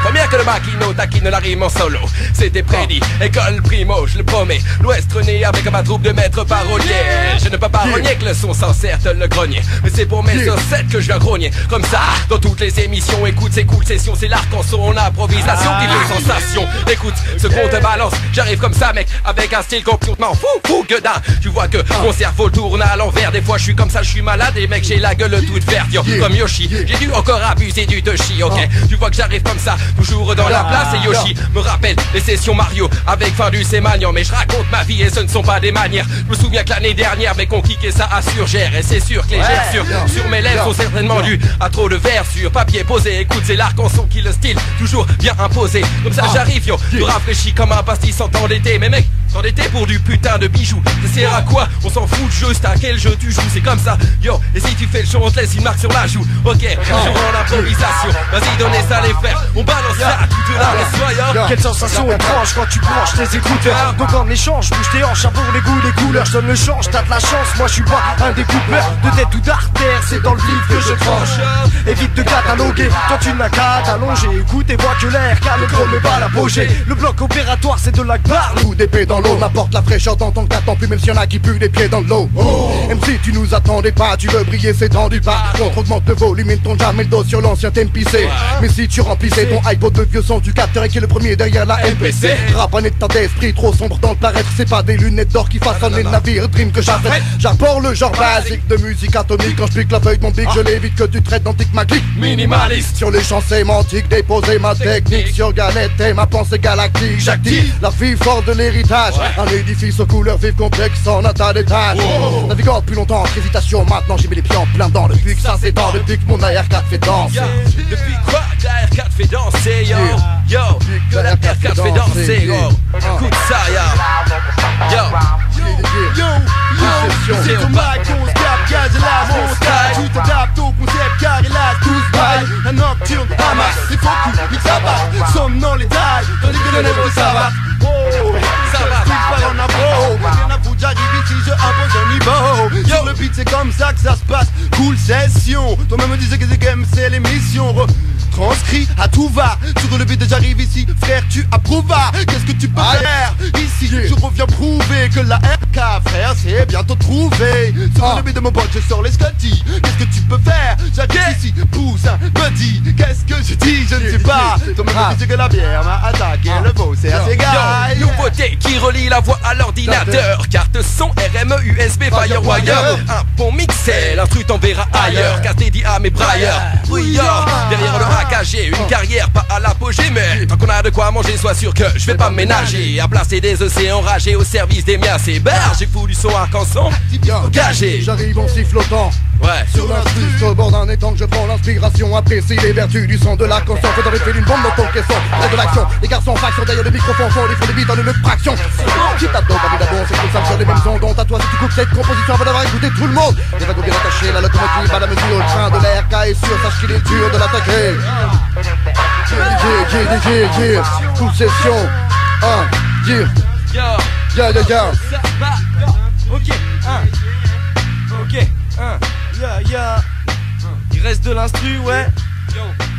Première que le maquino taquine la rime en solo. C'était prédit, école primo, je le promets. L'Ouest rené avec ma troupe de maîtres paroliers. Je ne peux pas renier que le son s'en sert le grenier. Mais c'est pour mes recettes que je viens grogner. Comme ça, dans toutes les émissions, écoute, c'est cool, session, c'est l'arc en son improvisation qui fait sensation. Écoute, ce qu'on te balance, j'arrive comme ça, mec, avec un style complètement fou que d'un. Tu vois que mon cerveau tourne à l'envers. Des fois, je suis comme ça, je suis malade et mec, j'ai la gueule toute verte. Yo, comme Yoshi, j'ai dû encore abuser du Toshi, ok. Tu vois que j'arrive comme ça, toujours dans la place. Et Yoshi me rappelle les sessions Mario avec Findus et Magnan. Mais je raconte ma vie et ce ne sont pas des manières. Je me souviens que l'année dernière mes conquiqués ça assurgère. Et c'est sûr que les gerçures sur mes lèvres sont certainement dues à trop de vers sur papier posé. Écoute, c'est l'arc en son qui le style toujours bien imposé. Comme ça j'arrive yo, je rafraîchis comme un pastis sans temps d'été. Mais mec, t'endetter pour du putain de bijoux, ça sert à quoi? On s'en fout juste à quel jeu tu joues. C'est comme ça, yo. Et si tu fais le show on te laisse une marque sur la joue. Ok, toujours en improvisation. Vas-y donnez ça les frères, on balance ça toute la quelle sensation étrange quand tu branches tes écouteurs. Donc en échange, bouge tes hanches, pour les goûts, les couleurs. Je donne le change, t'as de la chance. Moi je suis pas un découpeur de tête ou d'artère. C'est dans le vif que je tranche. Évite de cataloguer, toi tu n'as qu'à t'allonger. Écoute et vois que l'air calme mais pas l'apogée. Le bloc opératoire c'est de la barre. Coup d'épée dans l'eau, n'apporte la fraîcheur dans ton que t'attends plus. Même s'il y en a qui puent les pieds dans l'eau. MC tu nous attendais pas, tu veux briller c'est tendu pas. Contre augmente le volume, il ne tombe jamais le dos sur l'ancien thème pissé. Mais si tu remplissais ton iPod de vieux son, tu capterais qui est le premier derrière la MPC. Rap un état d'esprit trop sombre dans le paraître. C'est pas des lunettes d'or qui façonnent les navires Dream que j'arrête. J'arbore le genre basique de musique atomique. Quand je pique la feuille de mon bic, je l'évite que tu traites d'antique ma clique. Minimaliste sur les champs sémantiques, déposer ma technique sur galette et ma pensée galactique. J'active la fille forte de l'héritage. Un édifice aux couleurs vives complexes en un tas d'étages. Naviguant depuis longtemps entre hésitation, maintenant j'ai mis les pieds en plein dedans. Depuis que ça s'étend, depuis que mon AR4 fait danser. Depuis quoi que la R4 fait danser, yo. Yo, que la R4 fait danser, yo. Écoute ça, yo. C'est ton mic, on se capte, gaz et lâche mon style. Tu t'adaptes au concept car il lâche tout ce bail. Un nocturne, amasse, c'est faux cul, il s'abat. Somme dans les tailles, tandis que le nègre ça va. Ça va, si je pars en impro, rien à foutre, j'arrive ici, je impose un niveau. Sur le beat c'est comme ça que ça se passe, cool session. Toi-même me disais que c'est game, c'est l'émission. Transcrit à tout va, sur le beat j'arrive ici, frère tu approuves. Qu'est-ce que tu peux faire ici? Je reviens prouver que la RK frère c'est bientôt trouvé. Sur le beat de mon pote je sors les Scotty. Qu'est-ce que tu peux faire? J'arrive ici, pousse un petit. Qu'est-ce que je dis? Je ne sais pas. Toi-même me disais que la bière m'a attaqué. Le beau c'est assez gars. Nouveauté qui relie la voix à l'ordinateur. Carte son RME USB Firewire. Un bon mixel, l'instru t'enverra ailleurs. Car dédié à mes brailleurs. Oui yo, derrière le AKG, une carrière pas à l'apogée. Mais tant qu'on a de quoi manger, sois sûr que je vais pas me ménager. À placer des océans enragés au service des miens. C'est barre, j'ai foutu son arc-en-son engagé. J'arrive en sifflotant. Ouais. Sur l'instru, au bord d'un étang que je prends l'inspiration. Apprécie les vertus du son de l'arc-en-ciel. Faut d'arrêter d'une bombe dans ton caisson. Près de l'action, les garçons en faction. D'ailleurs les microphones font des beats dans une fraction. Qui t'adore, pas d'abord, c'est comme ça sur les mêmes sons. Dont à toi si tu coupes cette composition avant d'avoir écouté tout le monde. Les wagons bien attachés, la locomotive à la mesure. Le train de la RK est sûr, sache qu'il est dur de l'attaquer. Toute session. Ok, il reste de l'instru, ouais.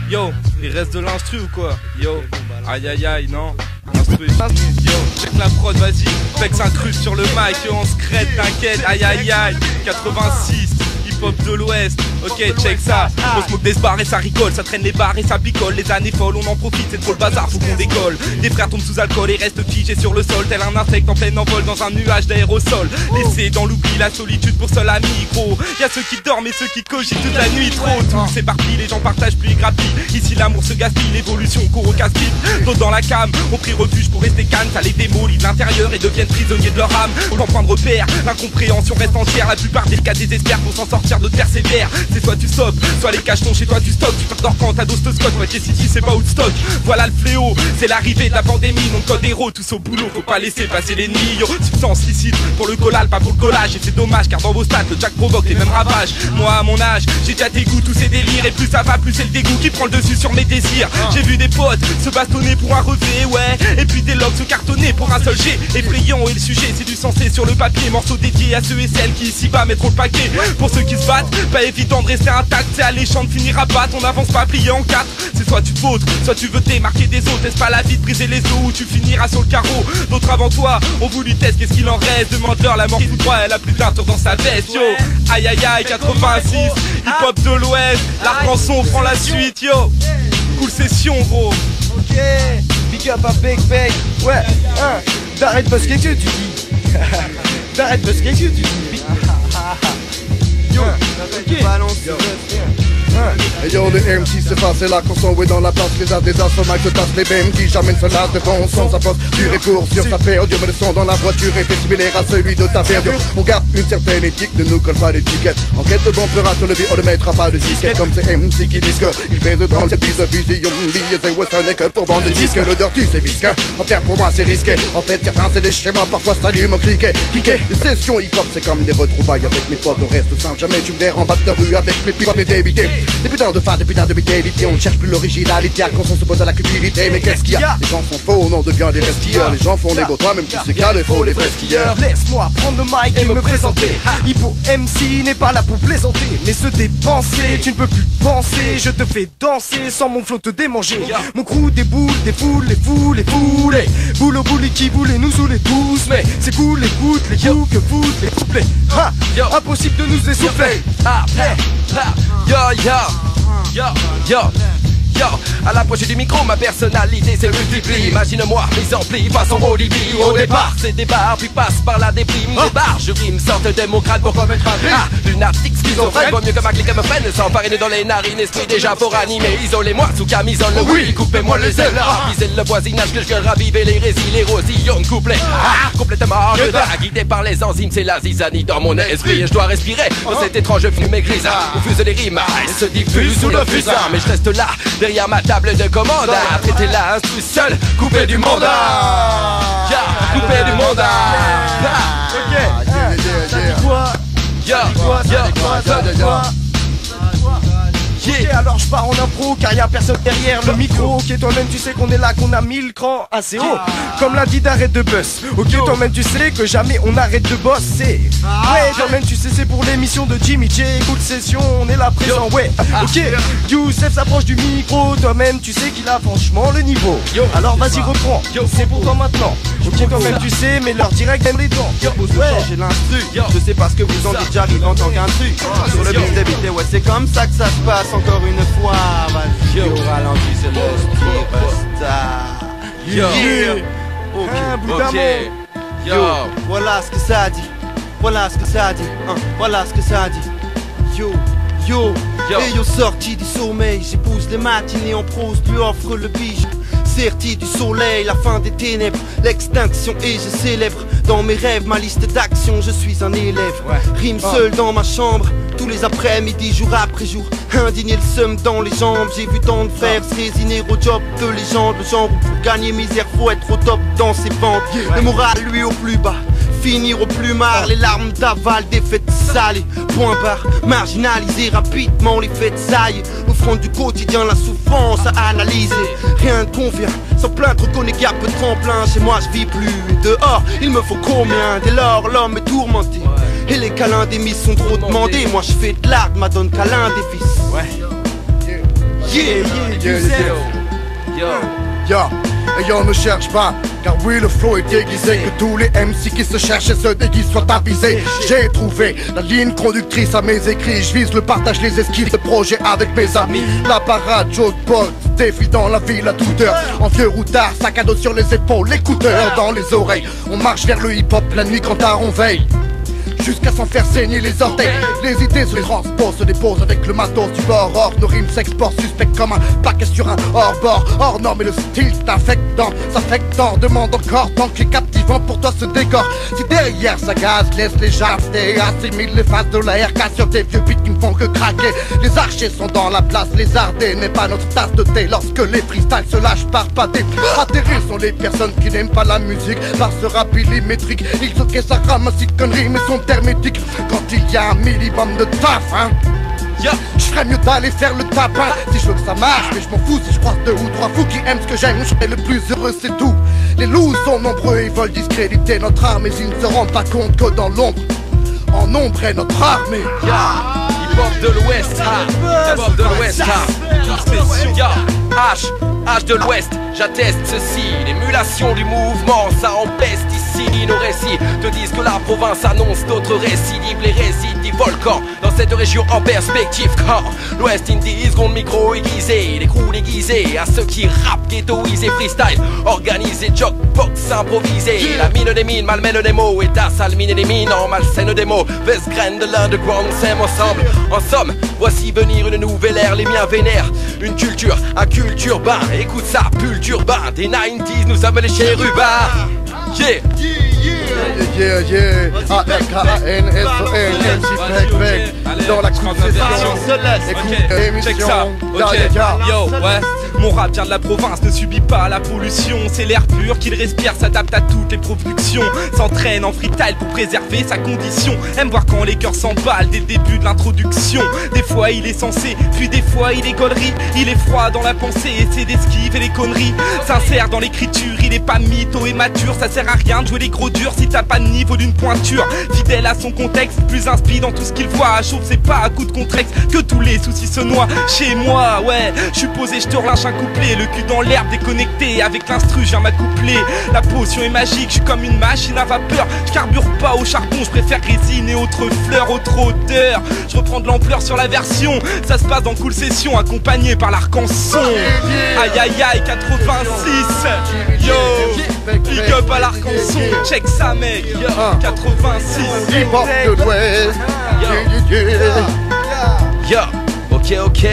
Yo, il reste de l'instru ou quoi? Yo, aïe aïe aïe, non. Instru. Yo, check la prod, vas-y. Flex un cruce sur le mic, on se crête, t'inquiète. Aïe aïe aïe, 86. Hip-hop de l'Ouest, ok check ça. On se moque des bars et ça rigole, ça traîne les bars et ça picole. Les années folles, on en profite, c'est trop le bazar, faut qu'on décolle. Des frères tombent sous alcool et restent figés sur le sol, tel un insecte en plein envol dans un nuage d'aérosol. Laissés dans l'oubli, la solitude pour seul ami, gros. Y'a ceux qui dorment et ceux qui cogitent toute la nuit, trop. Tout s'éparpille, les gens partagent plus et grappillent. Ici l'amour se gaspille, l'évolution court au casse-pipe. L'eau dans la came, on prie refuge pour rester calme. Ça les démolit de l'intérieur et deviennent prisonniers de leur âme. Pour en prendre repère, l'incompréhension reste entière. La plupart des cas désespèrent pour s'en sortir. sortir de persévère. C'est soit tu stops, soit les cachetons chez toi tu stockes. Tu t'endors quand t'as dose de scotch, ouais City c'est pas Woodstock. Voilà le fléau, c'est l'arrivée de la pandémie. Donc code héros, tous au boulot, faut pas laisser passer les nids. Yo, substance licite pour le collal, pas pour le collage. Et c'est dommage car dans vos stats le jack provoque les mêmes ravages. Moi à mon âge, j'ai déjà tes goûts, tous ces délires. Et plus ça va, plus c'est le dégoût qui prend le dessus sur mes désirs. J'ai vu des potes se bastonner pour un revêt, ouais. Et puis des logs se cartonner pour un seul jet. Effrayant et le sujet c'est du sensé sur le papier. Morceau dédié à ceux et celles qui ici-bas mettront le paquet. Pour ceux qui se battent, pas évident de rester intact. C'est alléchant de finir à battre, on avance pas plié en quatre. C'est soit tu te vautres, soit tu veux te démarquer des autres. Est-ce pas la vie de briser les os ou tu finiras sur le carreau. D'autres avant toi ont voulu tester, qu'est-ce qu'il en reste. Demande-leur, la mort fout droit, elle a plus d'un tour dans sa veste. Yo, aïe aïe aïe, 86, hip-hop de l'ouest. L'Arc-en-Son prend la suite, yo. Cool session gros. Ok, big up à Big Bang. Ouais, t'arrêtes parce que tu dis. T'arrêtes parce que tu dis. Yo, ok, balance. Et yo, le MC c'est facile là qu'on s'en dans la place. Les arts des assauts, Mike se tasse les BM qui jamais ne se lasse de bon son. Sa poste du recours sur sa paire. Dieu me le son dans la voiture est similaire à celui de ta période. On garde une certaine éthique, ne nous colle pas d'étiquette. En quête de bon fera te lever, on ne mettra pas de disquette. Comme ces MC qui disent qu'il fait de dans cette piste de vision. C'est Western et que pour vendre des disques. Le dirty c'est visque. En terre pour moi c'est risqué. En fait certains c'est des schémas, parfois ça allume au cliquet. Cliquet, les sessions hip hop c'est comme des retrouvailles avec mes potes. On reste simple, jamais tu me verras en bas de rue avec mes pipotes et débités. Des putains de fans, des putains de vitalité. On ne cherche plus l'originalité, quand on se pose à la culpabilité. Mais qu'est-ce qu'il y a? Les gens sont faux, on en devient des restilleurs. Les gens font des beaux toits, même tu sais qu'il y a des faux, les vrais skieurs. Laisse-moi prendre le mic et me présenter. Hippo MC n'est pas là pour plaisanter, mais se dépenser. Tu ne peux plus penser, je te fais danser sans mon flow te démanger. Mon crew des boules, des foules, les foules, les foules. Boule au boule qui boule et nous saouler tous. Mais c'est cool, écoute les coups que foutent les couplets. Impossible de nous essouffler. Yo yo yo yo yo. À l'approche du micro, ma personnalité se multiplie. Imagine-moi, mise en pli, façon Bolivie. Au départ, c'est des barres, puis passe par la déprime. Les barres, je rime, sortent de mon crâne pour pas mettre un prix. Lunatique, schizophrène, vaut mieux que ma clique me prenne. Sans farine dans les narines, esprit déjà pour animer. Isolez-moi sous camisole, oui, coupez-moi les ailes. Ravisez le voisinage que je viens raviver les récits, les rosillons de couplet. Complètement guidé par les enzymes, c'est la zizanie dans mon esprit. Et je dois respirer dans cette étrange fumée grise. On fuse les rimes, elles se diffusent sous le fusain. Mais je reste là, derrière ma table de commande, traiter la instru seul, couper du monde. Couper du monde. Ok, alors je pars en impro car y'a personne derrière le micro. Ok, toi-même tu sais qu'on est là, qu'on a 1000 crans assez haut. Comme l'a dit d'arrête de buzz. Ok, toi-même tu sais que jamais on arrête de bosser. Ouais, toi-même tu sais c'est pour l'émission de Jimmy J. Cool session, on est là présent, ouais. Ok, Youssef s'approche du micro. Toi-même tu sais qu'il a franchement le niveau. Alors vas-y reprends, c'est pour toi maintenant. Ok, toi-même tu sais, mais leur direct dans les dents. Ouais, j'ai l'instru, je sais pas ce que vous en dites, j'arrive en tant qu'intrus. Sur le beat d'habiter, ouais c'est comme ça que ça se passe. Encore une fois, vas-y, au ralenti, c'est le style Busta. Yo, voilà ce que ça dit. Voilà ce que ça dit. Voilà ce que ça dit. Yo, et yo, sorti du sommeil, j'épouse les matinées en prose, lui offre le bijou. Serti du soleil, la fin des ténèbres, l'extinction et je célèbre dans mes rêves ma liste d'actions, je suis un élève. Rime seul dans ma chambre, tous les après-midi, jour après jour. Indigné le seum dans les jambes, j'ai vu tant de frères se résigner au job de légende. Le genre où pour gagner misère faut être au top dans ses ventes. Le moral lui au plus bas, finir au plus marre, les larmes d'aval, des fêtes salées. Point barre, marginaliser rapidement les fêtes sailles. Au front du quotidien, la souffrance à analyser. Rien ne convient, sans plainte, reconnais qu'il y a peu de tremplin. Chez moi je vis plus, dehors il me faut combien? Dès lors l'homme est tourmenté, et les câlins des miss sont trop demandés. Moi je fais de l'art, m'adonne câlin des fils. Et on ne cherche pas, car oui le flow est déguisé. Que tous les MC qui se cherchent et se déguisent soient avisés. J'ai trouvé la ligne conductrice à mes écrits. Je vise le partage, les esquives de projets avec mes amis. La parade, Joe Paul, défie dans la ville à toute heure. En vieux routard, sac à dos sur les épaules, l'écouteur dans les oreilles. On marche vers le hip hop la nuit quand tard on veille. jusqu'à s'en faire saigner les orteils. Les idées se les transposent, se déposent avec le matos du bord. Or, nos rimes s'exportent, suspect comme un paquet sur un hors-bord. Hors norme et le style c'est infectant, s'affectant. Demande encore tant qu'il est captivant pour toi ce décor. Si derrière ça gaz, laisse les jarretés, assimile les faces de la RK sur des vieux beats qui ne font que craquer. Les archers sont dans la place, les ardés n'est pas notre tasse de thé. Lorsque les freestyles se lâchent par pâté, atterrés sont les personnes qui n'aiment pas la musique. Par ce rap millimétrique, ils ok ça ramasse conneries mais sont hermétiques. Quand il y a un minimum de taf, hein, je ferais mieux d'aller faire le tapin. Si je veux que ça marche, mais je m'en fous. Si je croise 2 ou 3 fous qui aiment ce que j'aime, je serai le plus heureux, c'est tout. Les loups sont nombreux, ils veulent discréditer notre art, mais ils ne se rendent pas compte que dans l'ombre, en nombre est notre armée. Hip-hop de l'Ouest, hip-hop de l'Ouest, H de l'Ouest, j'atteste ceci. L'émulation du mouvement, ça empeste ici. Nos récits te disent que la province annonce d'autres récidives. Les récits volcans dans cette région en perspective. Quand l'Ouest Indies, seconde micro aiguisé, les crews déguisés à ceux qui rappent, ghettoisés, freestyle organisé, jokebox improvisé. La mine des mines malmène des mots, et ta sale mine des mines en malsaine des mots. Veste graine de l'underground, on s'aime ensemble. En somme, voici venir une nouvelle ère, les miens vénèrent une culture, un culte urbain. Écoute ça, pull urbain, des 90s, nous sommes les chérubins. Yeah, yeah, A-N-K-A-N-S-O-N, MC Fleck, dans la concession, écoute l'émission, yo, ouais. Mon rap vient de la province, ne subit pas la pollution. C'est l'air pur qu'il respire, s'adapte à toutes les productions. S'entraîne en freestyle pour préserver sa condition. Aime voir quand les cœurs s'emballent dès le début de l'introduction. Des fois il est sensé, puis des fois il est gaulerie. Il est froid dans la pensée et c'est d'esquive et les conneries. Sincère dans l'écriture, il est pas mytho et mature. Ça sert à rien de jouer les gros durs si t'as pas de niveau d'une pointure. Fidèle à son contexte, plus inspi dans tout ce qu'il voit. Chauffe, c'est pas à coup de contexte que tous les soucis se noient. Chez moi, ouais, je suis posé, je te relâche un couplet, le cul dans l'herbe déconnecté, avec l'instru je viens m'accoupler. La potion est magique, je suis comme une machine à vapeur. Je carbure pas au charbon, je préfère résine et autres fleurs, autre odeur. Je reprends de l'ampleur sur la version, ça se passe dans Cool Session, accompagné par l'arc-en-son. Aïe aïe aïe 86. Yo, big up à l'arc-en-son, check ça mec. 86. Hip-hop de l'Ouest. Yo, ok.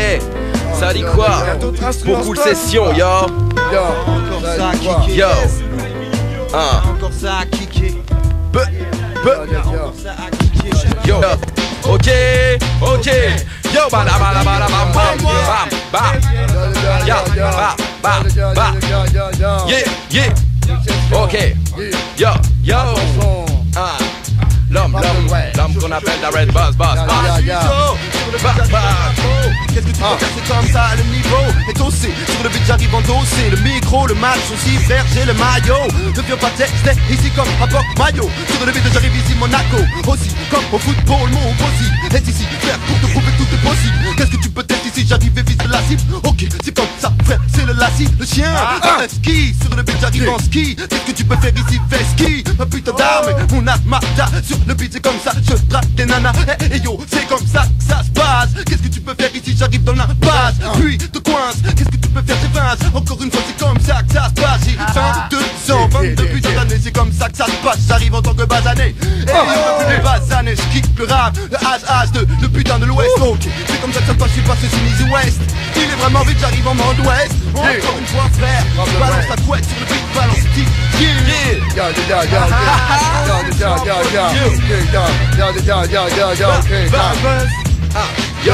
Ça dit quoi? Pour Cool Session, yo. Encore ça à kicker. Yo. Encore ça à kicker. Encore ça à kicker. Yo. Ok. Yo, bala bam bam. Yo, bam. Yeah. Ok. Yo. L'homme qu'on appelle la Red Buzz. Qu'est-ce que tu peux faire, c'est comme ça, le niveau est haussé. Sur le beat j'arrive en dossé, le micro, le match aussi, frère j'ai le maillot. Ne viens pas tester ici comme un porte maillot. Sur le beat j'arrive ici Monaco, aussi comme au football mon aussi est ici, frère pour te prouver que tout est possible. Qu'est-ce que tu peux tester ici, j'arrive et vise la cible. Ok, c'est comme ça, frère, c'est le lassi, le chien. Un ski, sur le beat j'arrive en ski. Qu'est-ce que tu peux faire ici, fais ski. Un putain d'arme, mon armada. Sur le beat c'est comme ça, je drague des nanas. Et yo, c'est comme ça que ça se passe. Qu'est-ce que tu peux faire ici, j'arrive dans la base, puis te coince. Qu'est-ce que tu peux faire, c'est Vince. Encore une fois, c'est comme ça que ça se passe. J'ai 22 ans, 22 putains d'années, c'est comme ça que ça se passe. J'arrive en tant que basané. Et yo, les basanés, je kick le rap, le H de le putain de l'Ouest. Ok, c'est comme ça que ça se passe, je suis passé sur Easy West. Il est vraiment vite, j'arrive en mode Ouest. Encore une fois, frère, balance ta couette sur le beat, balance kick. Yo,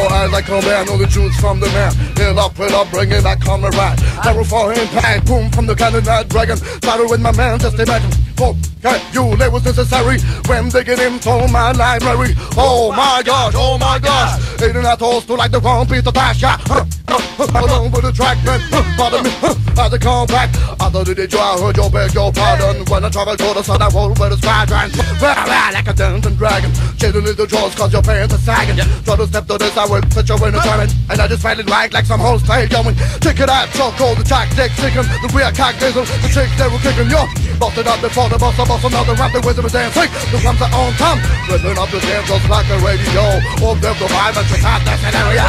as I come here, I know the truth from the man. Fill up, bring it back on the right. Arrow for impact, boom from the cannon, that dragon. Battle with my man, just imagine. Oh, okay, you live was necessary when digging into my library. Oh my gosh, ain't I toast to like the wrong piece of trash, yeah. Along with the track, man, pardon me, as I come back. I thought it did you, I heard your beg your pardon. When I travel to the sun, I roll with a squadron. Like a dungeon dragon, chilling in the drawers cause your pants are sagging. Try to step to this, I will put you in a turret. And I just find it right like some whole style going. Check it out, so cold, the track deck sticking. The rear cock diesel, the chicks they were kicking. Yo, busted up before the boss another rap, the wisdom is dancing. The drums are on time, ripping up the jam just like a radio. Hope they'll survive and check out that scenario.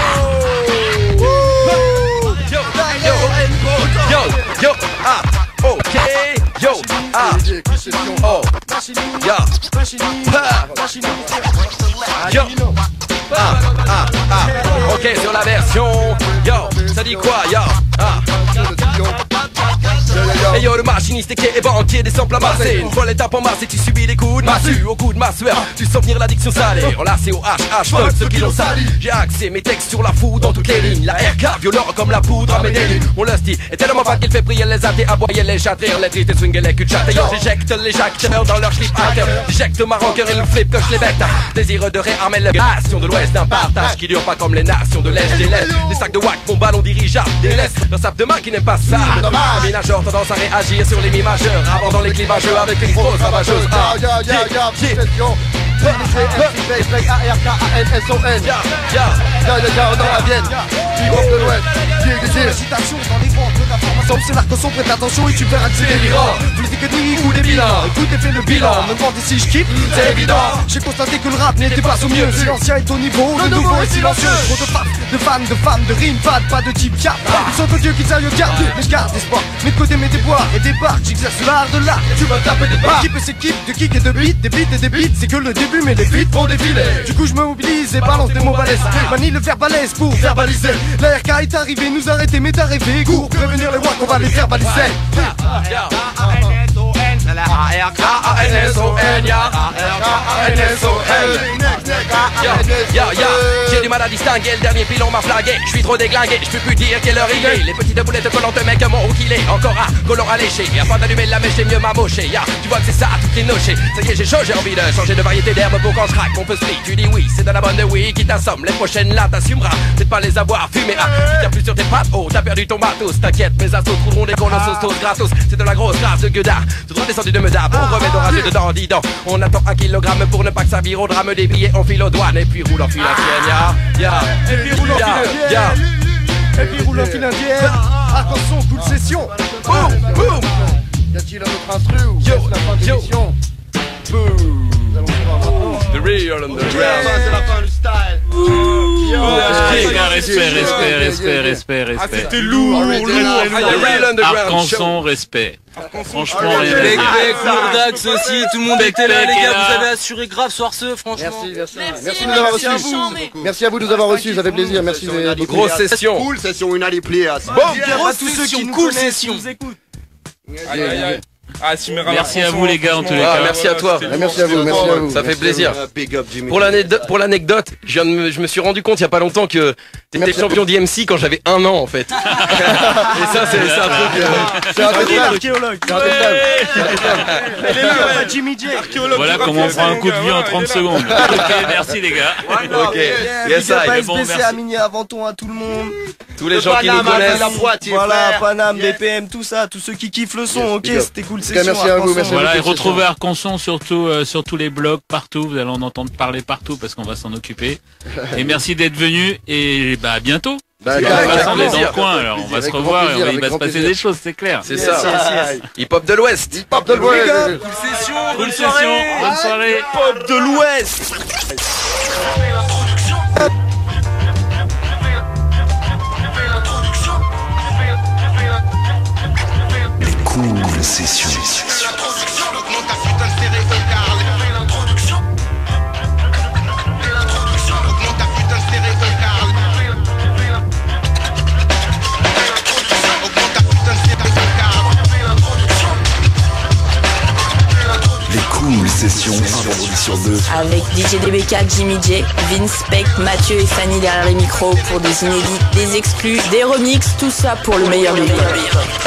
Ok, yo, ah, oh, ya, yo, ok, sur la version, yo, ça dit quoi, yo, et yo, le machiniste qui est banquier des samples amassés. Une fois l'étape en masse et tu subis des coups de massue. Au coup de ma sueur, tu sens venir l'addiction salée. Enlacé au HH, fuck ceux qui l'ont sali. J'ai axé mes textes sur la foudre dans toutes les lignes. La RK, violent comme la poudre à mes délits. Mon lusty est tellement fat qu'il fait prier les athées, aboyer les chatrir, les tristes et swing et les culs de chat. J'éjecte les jacteurs dans leur slip inter. J'éjecte ma rancœur et le flip que je les becte. Désireux de réarmer la nation de l'ouest d'un partage qui dure pas comme les nations de l'est des l'est. Des sacs de wack, mon ballon dirigeable, des laisses. Leur sable de main qui n'aime pas ça. Ménageur tendance à réagir sur les mi majeurs, abordant les clivageux avec une grosse ravageuse. Dans la Vienne, de l'Ouest, citation dans les rangs de la formation, c'est l'arc-en-son, prête attention et tu verras que c'est délirant. Musique et nuit ou des bilans, écoute et fais le bilan. Me demandez si je kiffe, c'est évident. J'ai constaté que le rap n'était pas au mieux. Si l'ancien est au niveau, le nouveau est silencieux. Trop de papes, de fans, de femmes, de rimes, pas de type cap. Ils sont odieux qu'ils aillent au garde, mais je garde espoir. Mes côtés, mes déboires et des barres, j'exerce l'art de l'art. Tu vas taper des barres. Équipe et s'équipe, de kick et de beat, des beats et des beats. C'est que le début, mais les beats vont défiler. Du coup, je me mobilise et balance des mots balèzes. Manie le verbe balèze pour verbaliser. La RK est arrivée, nous arrêter, mais t'as rêvé. Cours, prévenir les wacks, on va les verbaliser. A-R-K-A-N-S-O-N, ya, j'ai du mal à distinguer, le dernier pilon m'a flagué. Je suis trop déglingué, je peux plus dire quelle heure il est. Les petites boulettes collantes mecs m'ont roukilé. Encore un collant à lécher, et afin d'allumer la mèche j'ai mieux m'amocher. Ya, tu vois que c'est ça, toutes les nochées. Ça y est, j'ai chaud, j'ai envie de changer de variété d'herbe pour quand je craque mon peu split. Tu dis oui, c'est de la bonne oui qui t'assomme. Les prochaines là t'assumeras, peut-être pas les avoir fumées. Ah, tu tiens plus sur tes pattes, oh, t'as perdu ton matos. T'inquiète, mes assos trouveront des colossos tos gratos. C'est de la grosse grâce de gueudard. Tout droit descendu de Meudard, on remet d'orageux dedans, dis donc. On attend 1 kilogramme pour ne pas que ça vire au drame. Des billets, on file aux douanes et puis roule en file indienne, et puis roule en file indienne. Et puis roule en file indienne. Attention, coup de session. Boum, boum. Y a-t-il un autre instru ou la fin de l'émission? Boum. The real underground. C'est la fin du style. Respect. Ah, c'était lourd. Arcanson, respect. Franchement, Dax aussi, tout le monde était là, les gars, vous avez assuré grave soir-ce, franchement. Merci de nous avoir reçus. Merci à vous de nous avoir reçus, ça fait plaisir. Merci de grosse session. Cool session, une allée pliée. Bon, à tous ceux qui nous connaissent, qui nous écoutent. Merci à vous les gars en tous les cas. Merci à toi. Merci à vous. Ça fait plaisir. Pour l'anecdote, je me suis rendu compte il y a pas longtemps que t'étais champion d'IMC quand j'avais 1 an en fait. Et ça c'est un truc. C'est un truc archéologue. Jimmy J. Voilà comment on prend un coup de vie en 30 secondes. Ok, merci les gars. Ok. Yes I. SBC, Amini, Aventon à tout le monde. Tous les gens qui nous connaissent. Voilà, Paname, BPM, tout ça, tous ceux qui kiffent le son. Ok, c'était cool. Merci à vous. Voilà, et retrouvez Arcanson surtout sur tous les blogs partout. Vous allez en entendre parler partout parce qu'on va s'en occuper. Et merci d'être venus et à bientôt. On est dans le coin, alors on va se revoir et il va se passer des choses, c'est clair. C'est ça. Hip-hop de l'Ouest. Hip-hop de l'Ouest. Cool session. Bonne soirée. Hip-hop de l'Ouest. Cool session. Les cool sessions, un vendredi sur 2. Avec DJ DBK, Jimmy J, Vince Peck, Mathieu et Fanny derrière les micros pour des inédits, des exclus, des remixes, tout ça pour le meilleur du hip-hop.